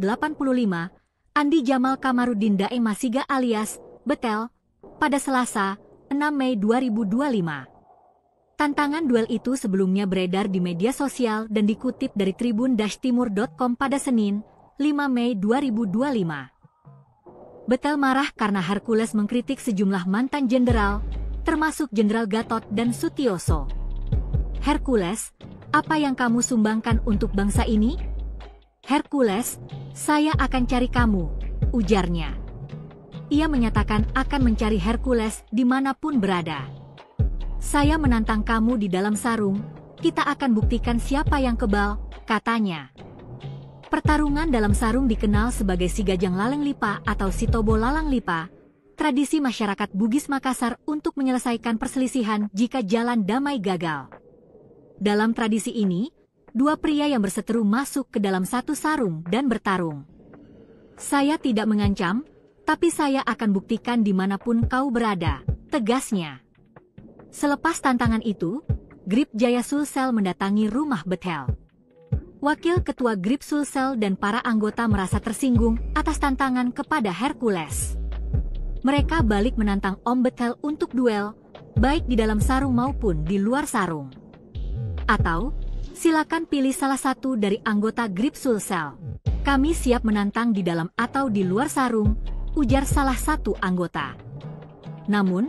Andi Jamal Kamarudin Daeng Masiga alias Betel, pada Selasa, 6 Mei 2025. Tantangan duel itu sebelumnya beredar di media sosial dan dikutip dari tribun-timur.com pada Senin, 5 Mei 2025. Betel marah karena Hercules mengkritik sejumlah mantan jenderal, termasuk Jenderal Gatot dan Sutioso. Hercules, apa yang kamu sumbangkan untuk bangsa ini? Hercules, saya akan cari kamu, ujarnya. Ia menyatakan akan mencari Hercules dimanapun berada. Saya menantang kamu di dalam sarung, kita akan buktikan siapa yang kebal, katanya. Pertarungan dalam sarung dikenal sebagai Sigajang Laleng Lipa atau Sitobo Lalang Lipa, tradisi masyarakat Bugis Makassar untuk menyelesaikan perselisihan jika jalan damai gagal. Dalam tradisi ini, dua pria yang berseteru masuk ke dalam satu sarung dan bertarung. Saya tidak mengancam, tapi saya akan buktikan dimanapun kau berada, tegasnya. Selepas tantangan itu, Grip Jaya Sulsel mendatangi rumah Betel. Wakil Ketua Grip Sulsel dan para anggota merasa tersinggung atas tantangan kepada Hercules. Mereka balik menantang Om Betel untuk duel, baik di dalam sarung maupun di luar sarung. Atau, silakan pilih salah satu dari anggota Grip Sulsel. Kami siap menantang di dalam atau di luar sarung, ujar salah satu anggota. Namun,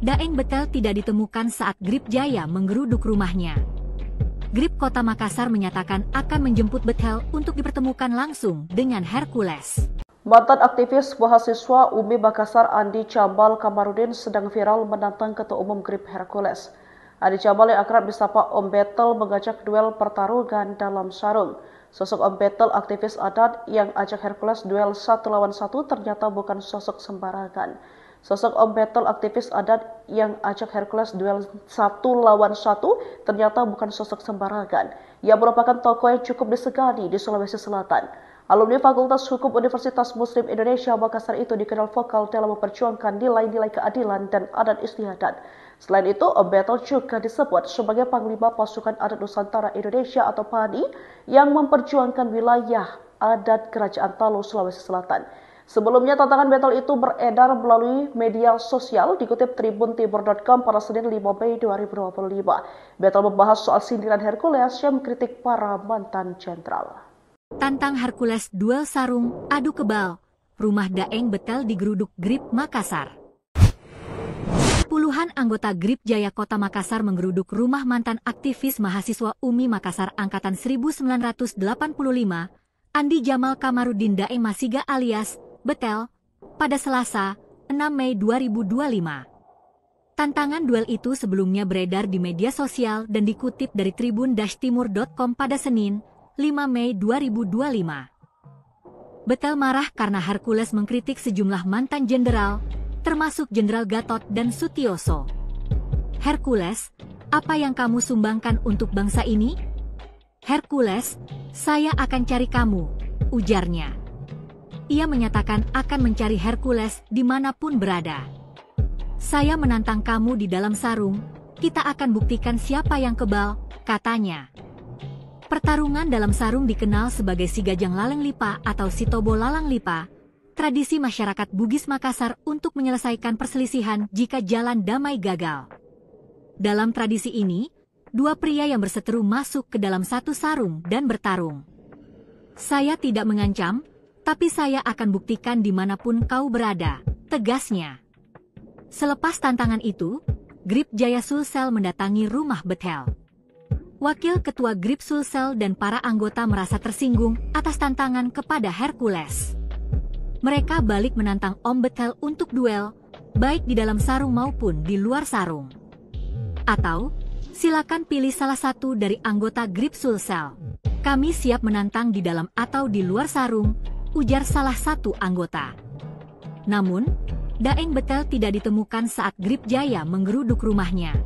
Daeng Betel tidak ditemukan saat Grip Jaya menggeruduk rumahnya. Grip Kota Makassar menyatakan akan menjemput Betel untuk dipertemukan langsung dengan Hercules. Mantan aktivis mahasiswa UMI Makassar Andi Cambal Kamarudin sedang viral menantang Ketua Umum Grip Hercules. Andi Cambal yang akrab disapa Om Betel mengajak duel pertarungan dalam sarung. Sosok Om Betel aktivis adat yang ajak Hercules duel 1 lawan 1 ternyata bukan sosok sembarangan. Sosok Om Betel aktivis adat yang ajak Hercules duel 1 lawan 1 ternyata bukan sosok sembarangan. Ia merupakan tokoh yang cukup disegani di Sulawesi Selatan. Alumni Fakultas Hukum Universitas Muslim Indonesia Makassar itu dikenal vokal dalam memperjuangkan nilai-nilai keadilan dan adat istiadat. Selain itu, Om Betel juga disebut sebagai Panglima Pasukan Adat Nusantara Indonesia atau PANI yang memperjuangkan wilayah adat Kerajaan Talu, Sulawesi Selatan. Sebelumnya, tantangan Betel itu beredar melalui media sosial dikutip tribuntimur.com pada Senin 5 Mei 2025. Betel membahas soal sindiran Hercules yang mengkritik para mantan jenderal. Tantang Hercules duel sarung, adu kebal. Rumah Daeng Betel digeruduk Grip Makassar. Puluhan anggota Grip Jaya Kota Makassar menggeruduk rumah mantan aktivis mahasiswa UMI Makassar Angkatan 1985, Andi Jamal Kamarudin Daeng Masiga alias Betel, pada Selasa, 6 Mei 2025. Tantangan duel itu sebelumnya beredar di media sosial dan dikutip dari tribun-timur.com pada Senin, 5 Mei 2025. Betel marah karena Hercules mengkritik sejumlah mantan jenderal, termasuk Jenderal Gatot dan Sutioso. Hercules, apa yang kamu sumbangkan untuk bangsa ini? Hercules, saya akan cari kamu, ujarnya. Ia menyatakan akan mencari Hercules dimanapun berada. Saya menantang kamu di dalam sarung, kita akan buktikan siapa yang kebal, katanya. Pertarungan dalam sarung dikenal sebagai Si Gajang Laleng Lipa atau Si Tobo Lalang Lipa, tradisi masyarakat Bugis Makassar untuk menyelesaikan perselisihan jika jalan damai gagal. Dalam tradisi ini, dua pria yang berseteru masuk ke dalam satu sarung dan bertarung. Saya tidak mengancam, tapi saya akan buktikan dimanapun kau berada, tegasnya. Selepas tantangan itu, Grip Jaya Sulsel mendatangi rumah Betel. Wakil Ketua Grip Sulsel dan para anggota merasa tersinggung atas tantangan kepada Hercules. Mereka balik menantang Om Betel untuk duel, baik di dalam sarung maupun di luar sarung. Atau, silakan pilih salah satu dari anggota Grip Sulsel. Kami siap menantang di dalam atau di luar sarung, ujar salah satu anggota. Namun, Daeng Betel tidak ditemukan saat Grip Jaya menggeruduk rumahnya.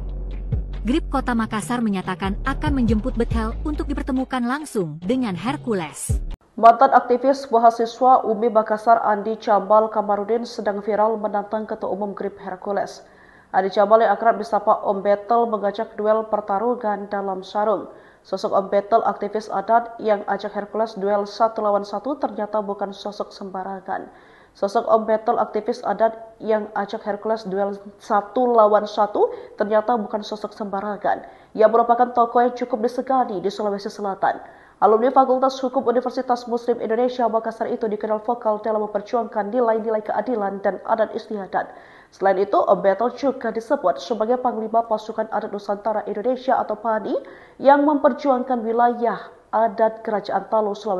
Grip Kota Makassar menyatakan akan menjemput Betel untuk dipertemukan langsung dengan Hercules. Mantan aktivis mahasiswa UMI Makassar Andi Cambal Kamarudin sedang viral menantang Ketua Umum Grip Hercules. Andi Cambal yang akrab disapa Om Betel mengajak duel pertarungan dalam sarung. Sosok Om Betel aktivis adat yang ajak Hercules duel 1 lawan 1 ternyata bukan sosok sembarangan. Sosok Om Betel aktivis adat yang ajak Hercules duel 1 lawan 1 ternyata bukan sosok sembarangan. Ia merupakan tokoh yang cukup disegani di Sulawesi Selatan. Alumni Fakultas Hukum Universitas Muslim Indonesia Makassar itu dikenal vokal dalam memperjuangkan nilai-nilai keadilan dan adat istiadat. Selain itu, Om Betel juga disebut sebagai Panglima Pasukan Adat Nusantara Indonesia atau PANI yang memperjuangkan wilayah adat Kerajaan Talu, Sulawesi